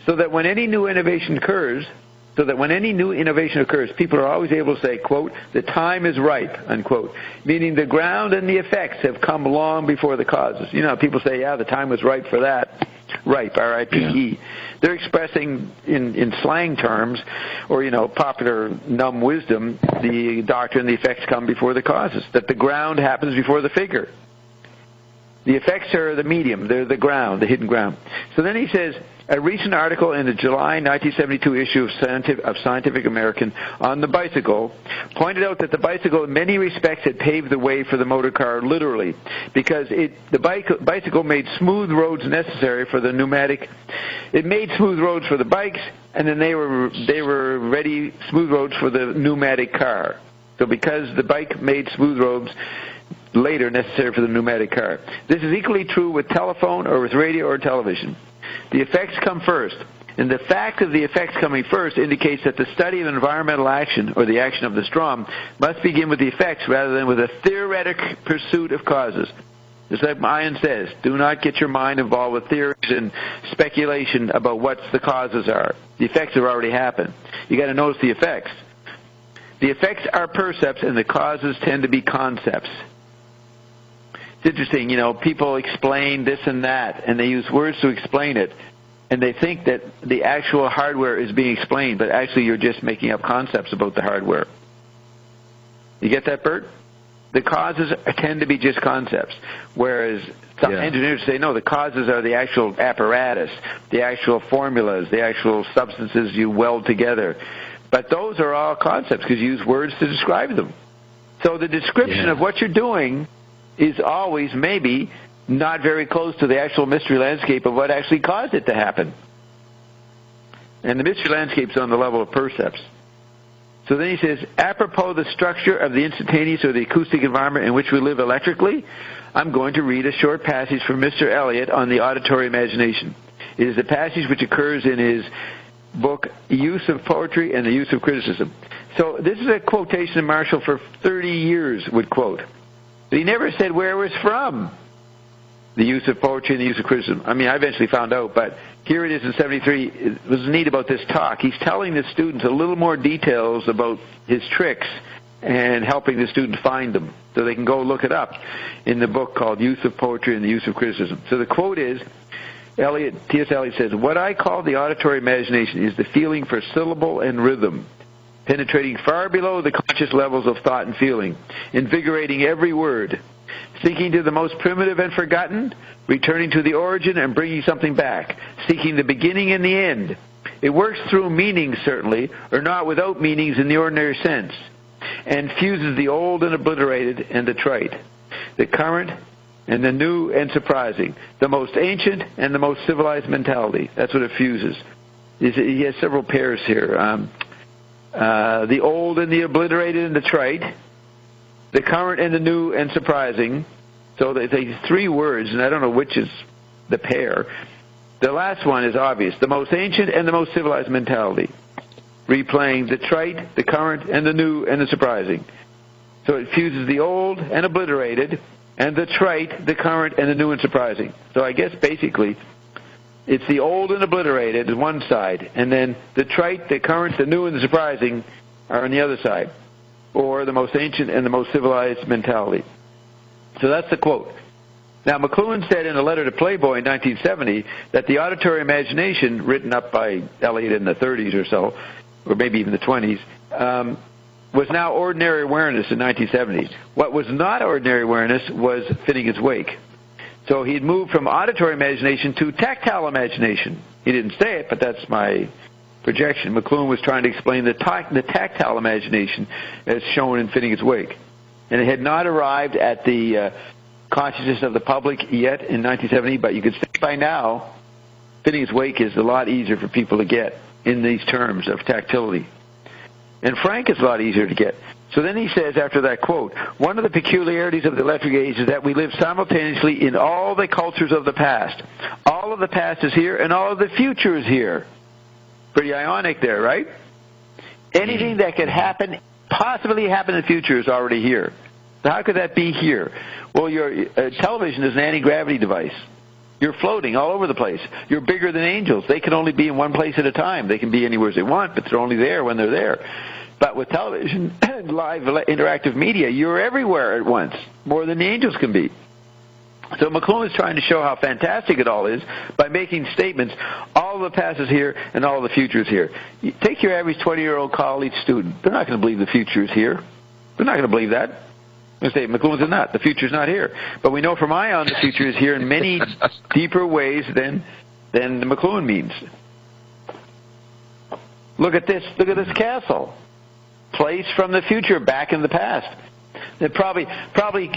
So that when any new innovation occurs, people are always able to say, quote, the time is ripe, unquote, meaning the ground and the effects have come long before the causes. People say, yeah, the time was ripe for that. Ripe, R-I-P-E. Yeah. They're expressing in slang terms, or, popular numb wisdom, the doctrine, the effects come before the causes, that the ground happens before the figure. The effects are the medium. They're the ground, the hidden ground. So then he says, A recent article in the July 1972 issue of Scientific American on the bicycle pointed out that the bicycle in many respects had paved the way for the motor car, literally, because the bicycle made smooth roads necessary for the pneumatic. It made smooth roads for the bikes, and then they were ready smooth roads for the pneumatic car. So because the bike made smooth roads later necessary for the pneumatic car. This is equally true with telephone or with radio or television. The effects come first, and the fact of the effects coming first indicates that the study of environmental action, or the action of the storm, must begin with the effects rather than with a theoretic pursuit of causes. Just like Ian says, do not get your mind involved with theories and speculation about what the causes are. The effects have already happened. You got to notice the effects. The effects are percepts, and the causes tend to be concepts. It's interesting, people explain this and that, and they use words to explain it, and they think that the actual hardware is being explained, but actually you're just making up concepts about the hardware. You get that, Bert? The causes tend to be just concepts, whereas some engineers say, no, the causes are the actual apparatus, the actual formulas, the actual substances you weld together. But those are all concepts because you use words to describe them. So the description of what you're doing is always maybe not very close to the actual mystery landscape of what actually caused it to happen. And the mystery landscape's on the level of percepts. So then he says, apropos the structure of the instantaneous or the acoustic environment in which we live electrically, I'm going to read a short passage from Mr. Eliot on the auditory imagination. It is a passage which occurs in his book, Use of Poetry and the Use of Criticism. So this is a quotation Marshall for 30 years would quote. But he never said where it was from, the use of poetry and the use of criticism. I mean, I eventually found out, but here it is in 73. It was neat about this talk. He's telling the students a little more details about his tricks and helping the student find them so they can go look it up in the book called Use of Poetry and the Use of Criticism. So the quote is, T.S. Eliot says, what I call the auditory imagination is the feeling for syllable and rhythm, penetrating far below the conscious levels of thought and feeling, invigorating every word, sinking to the most primitive and forgotten, returning to the origin and bringing something back, seeking the beginning and the end. It works through meanings, certainly, or not without meanings in the ordinary sense, and fuses the old and obliterated and the trite, the current and the new and surprising, the most ancient and the most civilized mentality. That's what it fuses. He has several pairs here. The old and the obliterated and the trite, the current and the new and surprising. So they say three words, and I don't know which is the pair. The last one is obvious, the most ancient and the most civilized mentality, replaying the trite, the current, and the new and the surprising. So it fuses the old and obliterated and the trite, the current, and the new and surprising. So I guess basically it's the old and obliterated is one side, and then the trite, the current, the new, and the surprising are on the other side, or the most ancient and the most civilized mentality. So that's the quote. Now, McLuhan said in a letter to Playboy in 1970 that the auditory imagination, written up by Eliot in the 30s or so, or maybe even the 20s, was now ordinary awareness in 1970. What was not ordinary awareness was Finnegan's Wake. So he'd moved from auditory imagination to tactile imagination. He didn't say it, but that's my projection. McLuhan was trying to explain the tactile imagination as shown in Finnegan's Wake. And it had not arrived at the consciousness of the public yet in 1970, but you could say by now Finnegan's Wake is a lot easier for people to get in these terms of tactility. And Frank is a lot easier to get. So then he says after that quote, one of the peculiarities of the electric age is that we live simultaneously in all the cultures of the past. All of the past is here and all of the future is here. Pretty ionic there, right? Anything that could happen, possibly happen in the future is already here. So how could that be here? Well, your television is an anti-gravity device. You're floating all over the place. You're bigger than angels. They can only be in one place at a time. They can be anywhere they want, but they're only there when they're there. But with television and live interactive media, you're everywhere at once, more than the angels can be. So McLuhan is trying to show how fantastic it all is by making statements, all of the past is here and all of the future is here. You take your average 20-year-old college student. They're not going to believe the future is here. They're not going to believe that. They're going to say, McLuhan said not. The future is not here. But we know from Ion the future is here in many deeper ways than than the McLuhan means. Look at this castle. Place from the future back in the past. And probably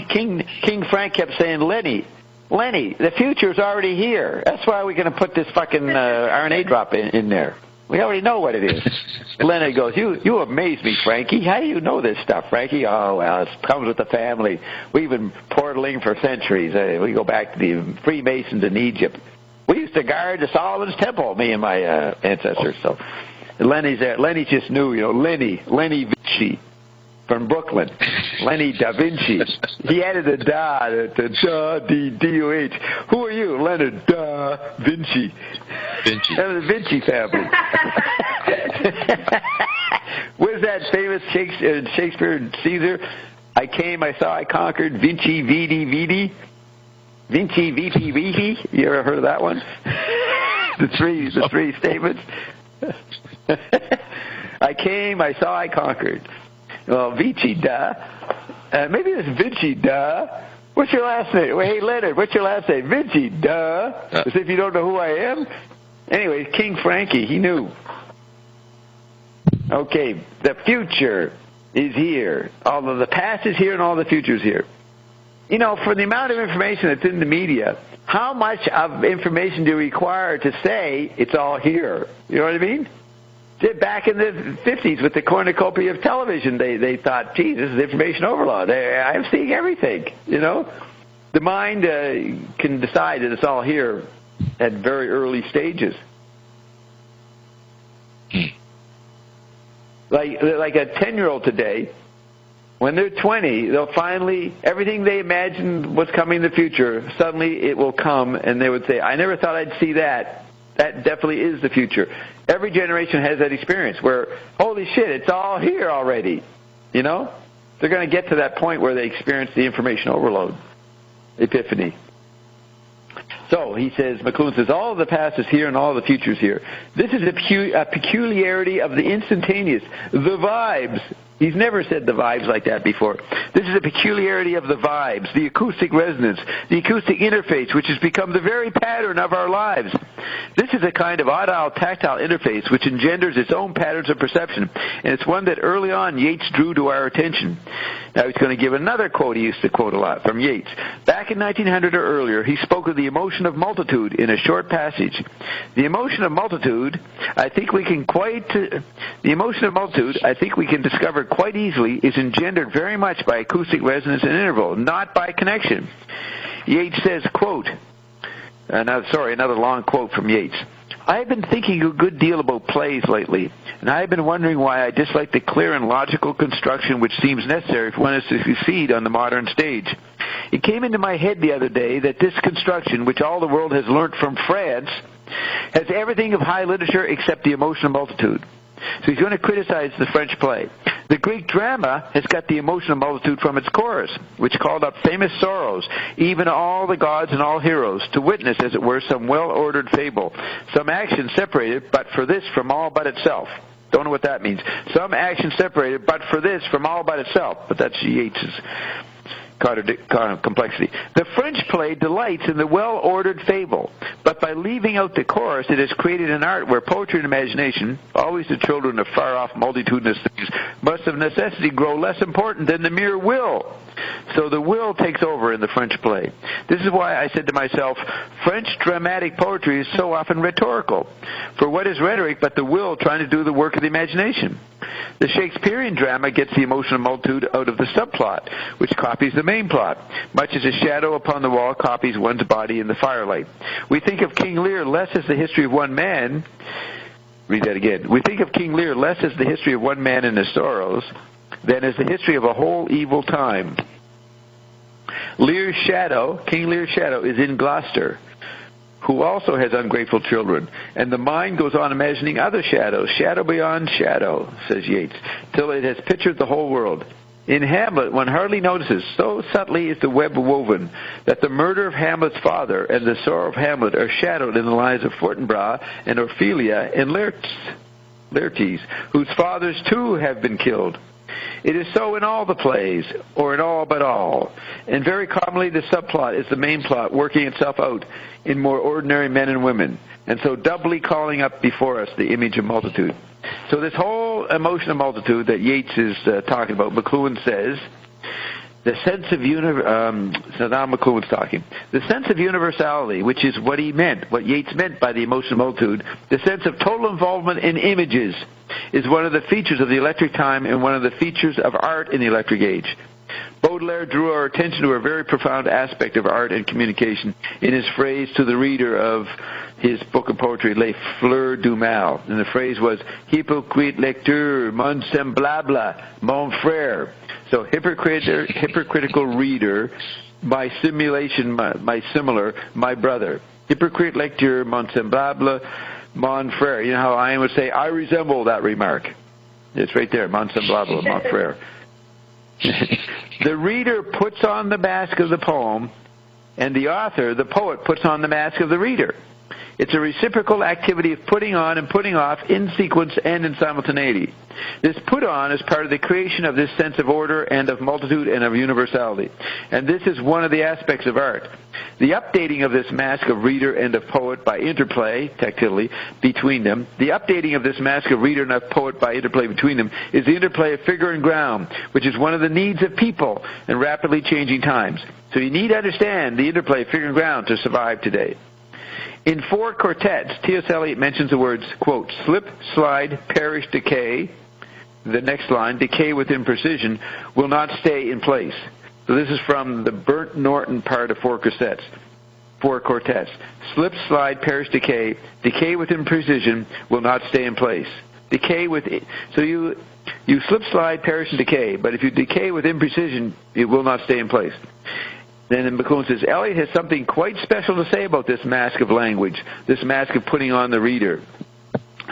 King Frank kept saying, Lenny, the future's already here. That's why we're going to put this fucking RNA drop in there. We already know what it is. Lenny goes, you amaze me, Frankie. How do you know this stuff, Frankie? Oh, well, it comes with the family. We've been portaling for centuries. We go back to the Freemasons in Egypt. We used to guard the Solomon's Temple, me and my ancestors. So Lenny's there. Lenny just knew, Lenny Vinci from Brooklyn. Lenny da Vinci. He added a da to D-D-U-H. Who are you? Leonard da Vinci. Vinci. That was the Vinci family. Where's that famous Shakespeare and Caesar? I came, I saw, I conquered. Vinci, Vidi, Vidi. Vinci, Viti, Viti. You ever heard of that one? The three statements. I came, I saw, I conquered. Well, Vinci, duh. Maybe it's Vinci, duh. What's your last name? Well, hey, Leonard, what's your last name? Vinci, duh. As if you don't know who I am? Anyway, King Frankie, he knew. Okay, the future is here. All of the past is here and all the future is here. For the amount of information that's in the media, how much of information do you require to say it's all here? You know what I mean? Back in the 50s with the cornucopia of television, they thought, gee, this is information overload. I'm seeing everything, The mind can decide that it's all here at very early stages. Like a 10-year-old today, when they're 20, they'll finally, everything they imagined was coming in the future, suddenly it will come, and they would say, I never thought I'd see that. That definitely is the future. Every generation has that experience where, holy shit, it's all here already. They're going to get to that point where they experience the information overload, epiphany. So he says, McLuhan says, all of the past is here and all of the future is here. This is a peculiarity of the instantaneous, the vibes. He's never said the vibes like that before. This is a peculiarity of the vibes, the acoustic resonance, the acoustic interface, which has become the very pattern of our lives. This is a kind of audible tactile interface which engenders its own patterns of perception, and it's one that early on Yeats drew to our attention. Now he's going to give another quote he used to quote a lot from Yeats. Back in 1900 or earlier, he spoke of the emotion of multitude in a short passage. The emotion of multitude, I think we can discover quite easily, is engendered very much by acoustic resonance and interval, not by connection. Yeats says, quote, another long quote from Yeats. I have been thinking a good deal about plays lately, and I have been wondering why I dislike the clear and logical construction which seems necessary if one is to succeed on the modern stage. It came into my head the other day that this construction, which all the world has learnt from France, has everything of high literature except the emotion of multitude. So he's going to criticize the French play. The Greek drama has got the emotion of multitude from its chorus, which called up famous sorrows, even all the gods and all heroes, to witness, as it were, some well-ordered fable, some action separated, but for this from all but itself. Don't know what that means. Some action separated, but for this from all but itself. But that's Yeats's complexity. The French play delights in the well-ordered fable, but by leaving out the chorus, it has created an art where poetry and imagination, always the children of far-off multitudinous things, must of necessity grow less important than the mere will. So the will takes over in the French play. This is why I said to myself, French dramatic poetry is so often rhetorical. For what is rhetoric but the will trying to do the work of the imagination? The Shakespearean drama gets the emotion of multitude out of the subplot, which copies the main plot, much as a shadow upon the wall copies one's body in the firelight. We think of King Lear less as the history of one man. Read that again. We think of King Lear less as the history of one man and his sorrows than as the history of a whole evil time. King Lear's shadow, is in Gloucester, who also has ungrateful children, and the mind goes on imagining other shadows, shadow beyond shadow, says Yeats, till it has pictured the whole world. In Hamlet, one hardly notices, so subtly is the web woven, that the murder of Hamlet's father and the sorrow of Hamlet are shadowed in the lives of Fortinbras and Ophelia and Laertes, whose fathers too have been killed. It is so in all the plays, or in all but all, and very commonly the subplot is the main plot working itself out in more ordinary men and women. and so doubly calling up before us the image of multitude. So this whole emotion of multitude that Yeats is talking about, McLuhan says, the sense of so now McLuhan's talking. The sense of universality, which is what he meant, what Yeats meant by the emotion of multitude, the sense of total involvement in images, is one of the features of the electric time and one of the features of art in the electric age. Baudelaire drew our attention to a very profound aspect of art and communication in his phrase to the reader of his book of poetry, Les Fleurs du Mal. And the phrase was, hypocrite lecteur, mon semblable, mon frère. So hypocritical reader, my simulation, my similar, my brother. Hypocrite lecteur, mon semblable, mon frère. You know how I would say, I resemble that remark. It's right there, mon semblable, mon frère. The reader puts on the mask of the poem, and the author, the poet, puts on the mask of the reader. It's a reciprocal activity of putting on and putting off in sequence and in simultaneity. This put on is part of the creation of this sense of order and of multitude and of universality. And this is one of the aspects of art. The updating of this mask of reader and of poet by interplay, tactilely, between them, the updating of this mask of reader and of poet by interplay between them is the interplay of figure and ground, which is one of the needs of people in rapidly changing times. So you need to understand the interplay of figure and ground to survive today. In 4 quartets, T.S. Eliot mentions the words, quote, slip, slide, perish, decay. The next line, decay with imprecision, will not stay in place. So this is from the Burnt Norton part of 4 quartets. Slip, slide, perish, decay. Decay with imprecision will not stay in place. Decay with, so you slip, slide, perish, and decay, but if you decay with imprecision, it will not stay in place. Then McLuhan says, Eliot has something quite special to say about this mask of language, this mask of putting on the reader.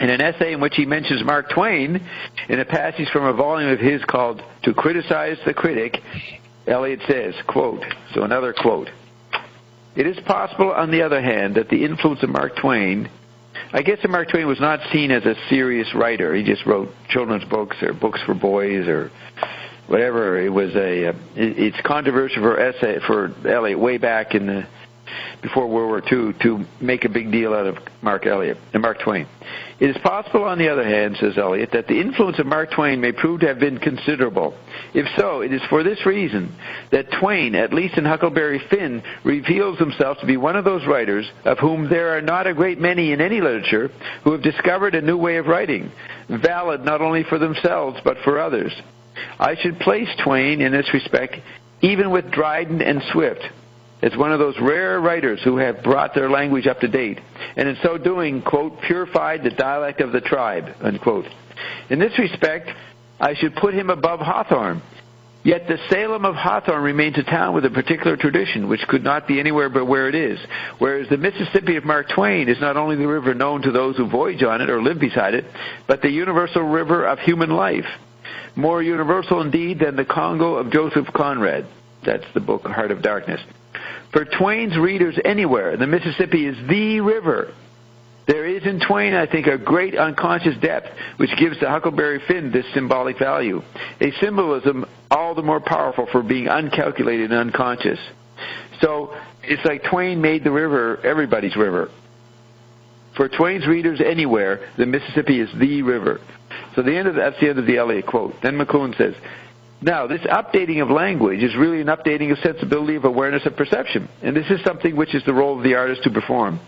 In an essay in which he mentions Mark Twain, in a passage from a volume of his called To Criticize the Critic, Eliot says, quote, so another quote, it is possible, on the other hand, that the influence of Mark Twain, I guess that Mark Twain was not seen as a serious writer. He just wrote children's books or books for boys or whatever. It was it's controversial for Eliot way back before World War II to make a big deal out of Mark Twain. It is possible, on the other hand, says Eliot, that the influence of Mark Twain may prove to have been considerable. If so, it is for this reason that Twain, at least in Huckleberry Finn, reveals himself to be one of those writers of whom there are not a great many in any literature who have discovered a new way of writing, valid not only for themselves but for others. I should place Twain in this respect, even with Dryden and Swift, as one of those rare writers who have brought their language up to date, and in so doing, quote, purified the dialect of the tribe, unquote. In this respect, I should put him above Hawthorne. Yet the Salem of Hawthorne remains a town with a particular tradition, which could not be anywhere but where it is, whereas the Mississippi of Mark Twain is not only the river known to those who voyage on it or live beside it, but the universal river of human life. More universal, indeed, than the Congo of Joseph Conrad. That's the book, Heart of Darkness. For Twain's readers anywhere, the Mississippi is the river. There is in Twain, I think, a great unconscious depth which gives to Huckleberry Finn this symbolic value, a symbolism all the more powerful for being uncalculated and unconscious. So it's like Twain made the river everybody's river. For Twain's readers anywhere, the Mississippi is the river. So that's the end of the Eliot quote. Then McLuhan says, now, this updating of language is really an updating of sensibility, of awareness, of perception. And this is something which is the role of the artist to perform.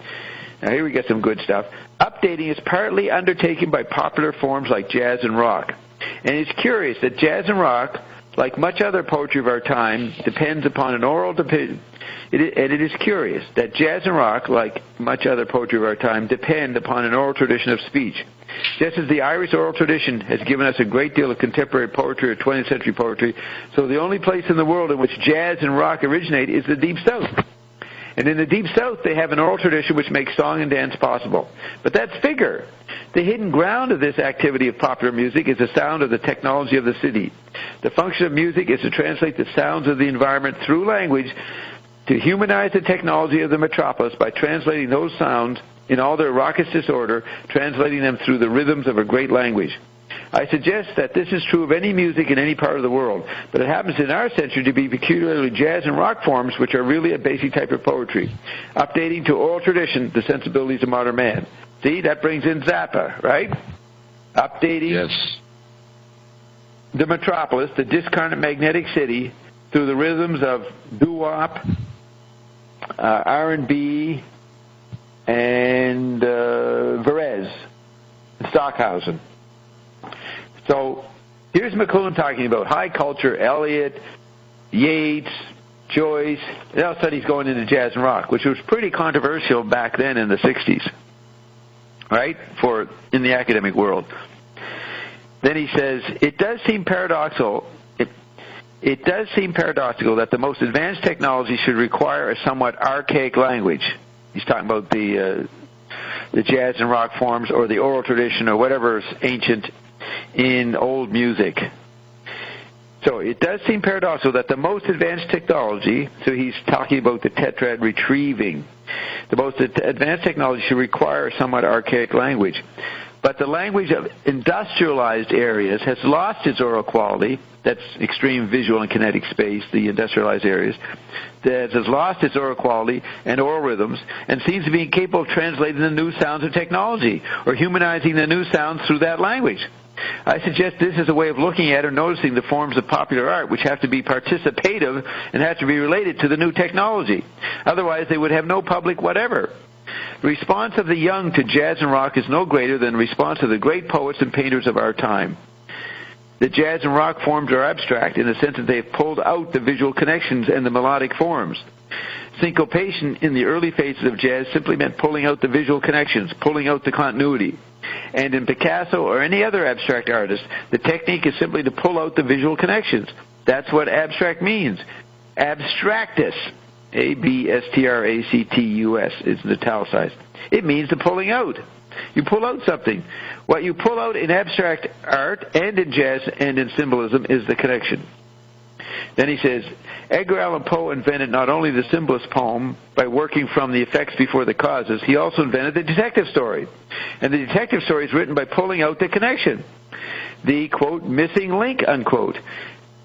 Now, here we get some good stuff. Updating is partly undertaken by popular forms like jazz and rock. And it's curious that jazz and rock, like much other poetry of our time, depends upon an oral and it is curious that jazz and rock, like much other poetry of our time, depend upon an oral tradition of speech. Just as the Irish oral tradition has given us a great deal of contemporary poetry or 20th century poetry, so the only place in the world in which jazz and rock originate is the Deep South. And in the Deep South, they have an oral tradition which makes song and dance possible. But that's figure. The hidden ground of this activity of popular music is the sound of the technology of the city. The function of music is to translate the sounds of the environment through language to humanize the technology of the metropolis by translating those sounds in all their raucous disorder, translating them through the rhythms of a great language. I suggest that this is true of any music in any part of the world, but it happens in our century to be peculiarly jazz and rock forms, which are really a basic type of poetry, updating to oral tradition the sensibilities of modern man. See, that brings in Zappa, right? Updating the metropolis, the discarnate magnetic city, through the rhythms of doo-wop, R&B, and Varese, Stockhausen. So here's McLuhan talking about high culture, Eliot, Yeats, Joyce, and all of a sudden he's going into jazz and rock, which was pretty controversial back then in the 60s, right, in the academic world. Then he says, it does seem paradoxical that the most advanced technology should require a somewhat archaic language. He's talking about the jazz and rock forms or the oral tradition or whatever is ancient in old music. So it does seem paradoxical that the most advanced technology, so he's talking about the tetrad retrieving, the most advanced technology should require a somewhat archaic language. But the language of industrialized areas has lost its oral quality. That's extreme visual and kinetic space, the industrialized areas. That has lost its oral quality and oral rhythms and seems to be incapable of translating the new sounds of technology or humanizing the new sounds through that language. I suggest this is a way of looking at or noticing the forms of popular art which have to be participative and have to be related to the new technology. Otherwise, they would have no public whatever. The response of the young to jazz and rock is no greater than the response of the great poets and painters of our time. The jazz and rock forms are abstract in the sense that they have pulled out the visual connections and the melodic forms. Syncopation in the early phases of jazz simply meant pulling out the visual connections, pulling out the continuity. And in Picasso or any other abstract artist, the technique is simply to pull out the visual connections. That's what abstract means. Abstractus. A-B-S-T-R-A-C-T-U-S is the italicized. It means the pulling out. You pull out something. What you pull out in abstract art and in jazz and in symbolism is the connection. Then he says, Edgar Allan Poe invented not only the symbolist poem by working from the effects before the causes, he also invented the detective story. And the detective story is written by pulling out the connection. The, quote, missing link, unquote.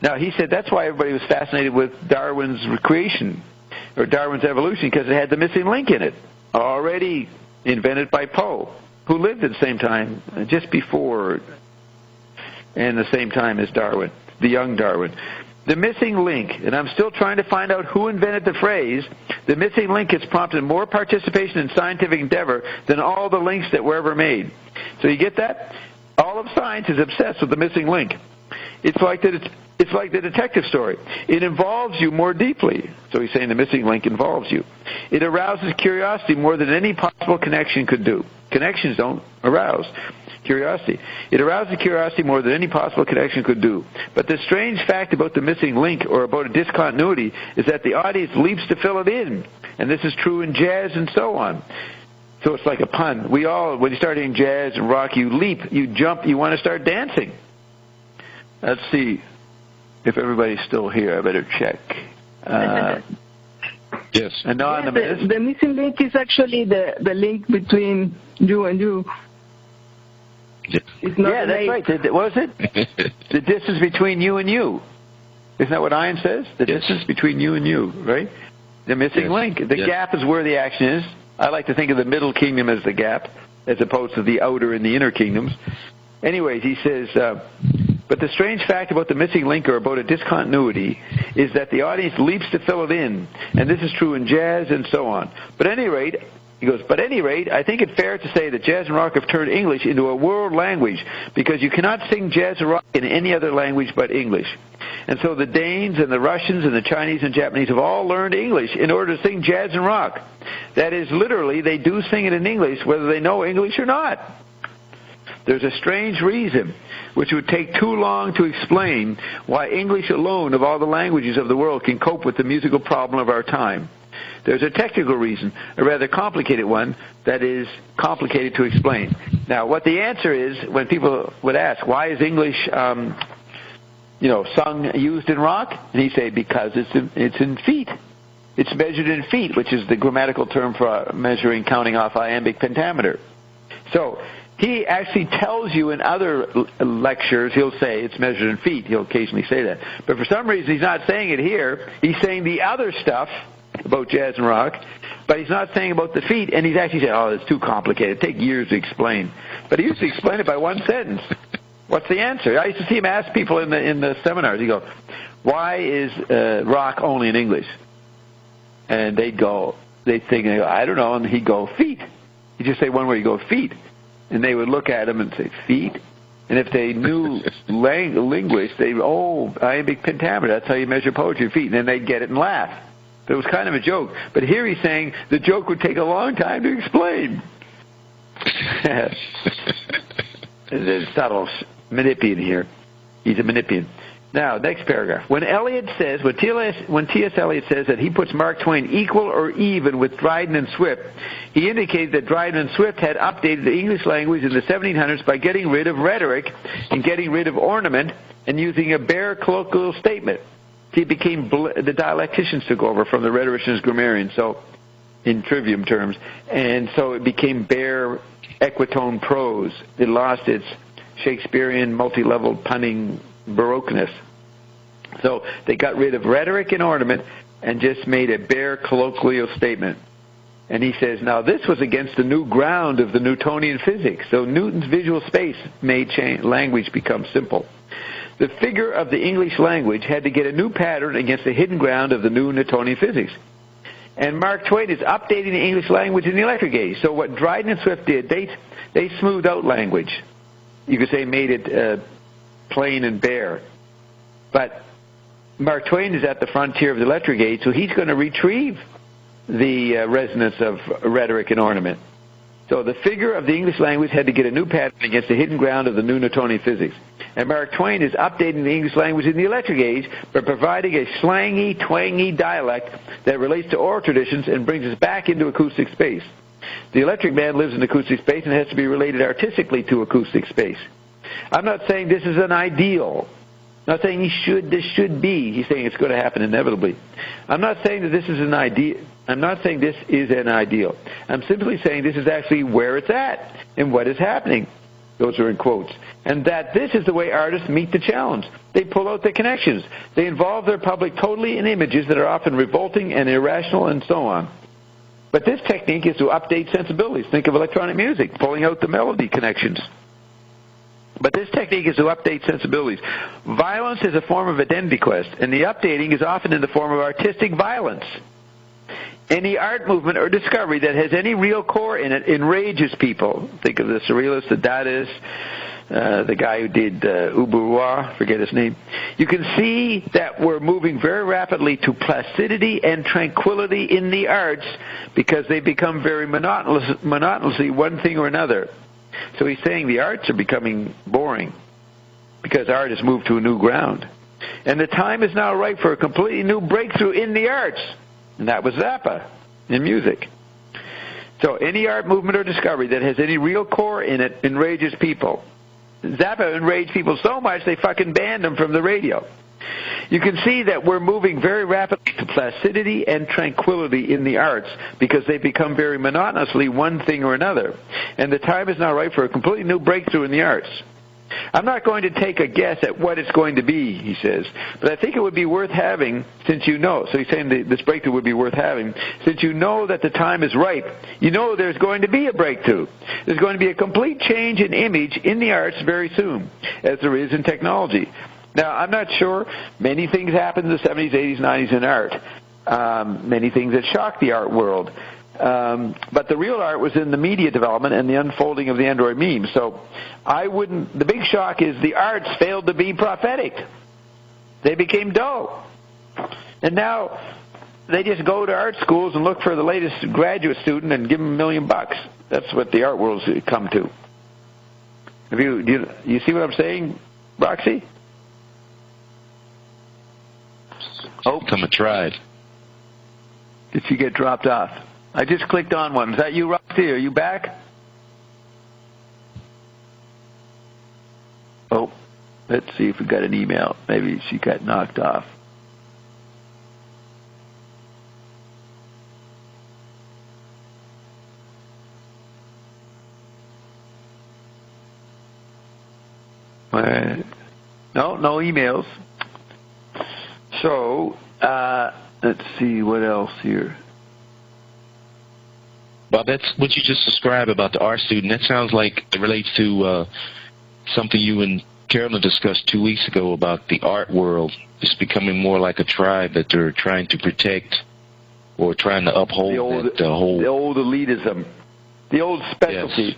Now, he said that's why everybody was fascinated with Darwin's creation, or Darwin's evolution, because it had the missing link in it, already invented by Poe, who lived at the same time, just before and the same time as Darwin, the young Darwin. The missing link, and I'm still trying to find out who invented the phrase, the missing link has prompted more participation in scientific endeavor than all the links that were ever made. So you get that? All of science is obsessed with the missing link. It's like the detective story. It involves you more deeply. So he's saying the missing link involves you. It arouses curiosity more than any possible connection could do. Connections don't arouse curiosity. It arouses curiosity more than any possible connection could do. But the strange fact about the missing link or about a discontinuity is that the audience leaps to fill it in. And this is true in jazz and so on. So it's like a pun. We all, when you start hearing jazz and rock, you leap, you jump, you want to start dancing. Let's see if everybody's still here. I better check. Yes. Anonymous. The missing link is actually the link between you and you. It's not that's right. What was it? The distance between you and you. Isn't that what Ian says? The distance between you and you, right? The missing link. The gap is where the action is. I like to think of the middle kingdom as the gap, as opposed to the outer and the inner kingdoms. Anyways, he says, but the strange fact about the missing link or about a discontinuity is that the audience leaps to fill it in, and this is true in jazz and so on. But at any rate, he goes, but at any rate, I think it fair to say that jazz and rock have turned English into a world language, because you cannot sing jazz and rock in any other language but English. And so the Danes and the Russians and the Chinese and Japanese have all learned English in order to sing jazz and rock. That is, literally, they do sing it in English whether they know English or not. There's a strange reason, which would take too long to explain, why English alone of all the languages of the world can cope with the musical problem of our time. There's a technical reason, a rather complicated one, that is complicated to explain. Now, what the answer is, when people would ask, why is English, sung, used in rock? And he'd say, because it's in feet. It's measured in feet, which is the grammatical term for measuring, counting off iambic pentameter. So, he actually tells you in other lectures, he'll say it's measured in feet. He'll occasionally say that. But for some reason, he's not saying it here. He's saying the other stuff about jazz and rock, but he's not saying about the feet, and he's actually saying, oh, it's too complicated. It'd take years to explain. But he used to explain it by one sentence. What's the answer? I used to see him ask people in the seminars. He'd go, why is rock only in English? And they'd think, I don't know, and he'd go, feet. He'd just say one word, he'd go, feet. And they would look at him and say, feet? And if they knew linguists, they'd, iambic pentameter, that's how you measure poetry, feet. And then they'd get it and laugh. But it was kind of a joke. But here he's saying the joke would take a long time to explain. There's subtle Manipian here. He's a Manipian. Now, next paragraph. When T.S. Eliot says that he puts Mark Twain equal or even with Dryden and Swift, he indicated that Dryden and Swift had updated the English language in the 1700s by getting rid of rhetoric and getting rid of ornament and using a bare colloquial statement. See, it became the dialecticians took over from the rhetoricians, grammarians, so in trivium terms, and so it became bare equitone prose. It lost its Shakespearean multi-level punning baroqueness. So they got rid of rhetoric and ornament and just made a bare colloquial statement. And he says, now this was against the new ground of the Newtonian physics. So Newton's visual space made language become simple. The figure of the English language had to get a new pattern against the hidden ground of the new Newtonian physics. And Mark Twain is updating the English language in the electric age. So what Dryden and Swift did, they smoothed out language. You could say made it plain and bare. But Mark Twain is at the frontier of the electric age, so he's going to retrieve the resonance of rhetoric and ornament. So the figure of the English language had to get a new pattern against the hidden ground of the new Newtonian physics. And Mark Twain is updating the English language in the electric age by providing a slangy, twangy dialect that relates to oral traditions and brings us back into acoustic space. The electric man lives in acoustic space and has to be related artistically to acoustic space. I'm not saying this is an ideal. I'm not saying this should be. He's saying it's going to happen inevitably. I'm not saying that this is an ideal. I'm not saying this is an ideal. I'm simply saying this is actually where it's at and what is happening. Those are in quotes. And that this is the way artists meet the challenge. They pull out the connections. They involve their public totally in images that are often revolting and irrational and so on. But this technique is to update sensibilities. Think of electronic music, pulling out the melody connections. But this technique is to update sensibilities. Violence is a form of identity quest, and the updating is often in the form of artistic violence. Any art movement or discovery that has any real core in it enrages people. Think of the Surrealists, the Dadaists, the guy who did Uberoi, forget his name. You can see that we're moving very rapidly to placidity and tranquility in the arts because they become very monotonously one thing or another. So he's saying the arts are becoming boring because art has moved to a new ground. And the time is now right for a completely new breakthrough in the arts. And that was Zappa in music. So any art movement or discovery that has any real core in it enrages people. Zappa enraged people so much they fucking banned him from the radio. You can see that we're moving very rapidly to placidity and tranquility in the arts because they become very monotonously one thing or another. And the time is now right for a completely new breakthrough in the arts. I'm not going to take a guess at what it's going to be, he says, but I think it would be worth having since you know. So he's saying this breakthrough would be worth having. Since you know that the time is ripe, you know there's going to be a breakthrough. There's going to be a complete change in image in the arts very soon, as there is in technology. Now, I'm not sure. Many things happened in the 70s, 80s, 90s in art. Many things that shocked the art world. But the real art was in the media development and the unfolding of the Android meme. So the big shock is the arts failed to be prophetic. They became dull. And now they just go to art schools and look for the latest graduate student and give them $1 million. That's what the art world's come to. Do you see what I'm saying, Roxy? Oh, I tried. Did she get dropped off? I just clicked on one. Is that you, Roxy? Are you back? Oh, let's see if we got an email. Maybe she got knocked off. No emails. So, let's see, what else here? Well, that's what you just described about the art student. That sounds like it relates to something you and Carolyn discussed 2 weeks ago about the art world. It's becoming more like a tribe that they're trying to protect or trying to uphold the old elitism, the old specialty.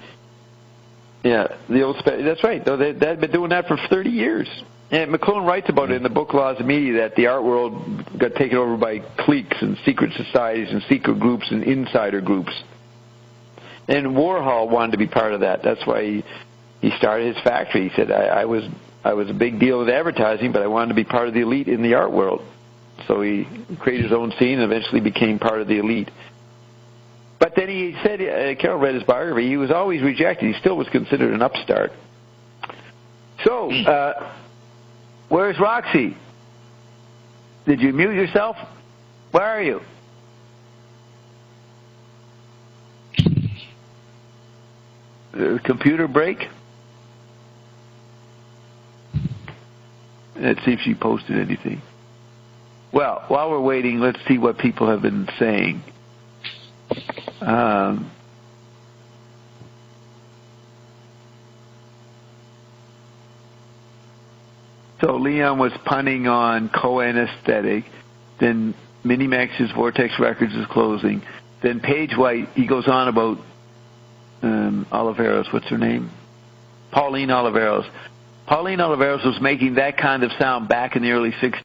Yes. Yeah, that's right. They've been doing that for 30 years. And McClone writes about it in the book Laws of Media, that the art world got taken over by cliques and secret societies and secret groups and insider groups. And Warhol wanted to be part of that. That's why he started his factory. He said, I was a big deal with advertising, but I wanted to be part of the elite in the art world. So he created his own scene and eventually became part of the elite. But then he said, Carol read his biography, he was always rejected. He still was considered an upstart. So, where's Roxy? Did you mute yourself? Where are you? Computer break? Let's see if she posted anything. Well, while we're waiting, let's see what people have been saying. So Leon was punning on Cohen Aesthetic. Then Minimax's Vortex Records is closing. Then Paige White, he goes on about Oliveros. What's her name? Pauline Oliveros. Pauline Oliveros was making that kind of sound back in the early 60s.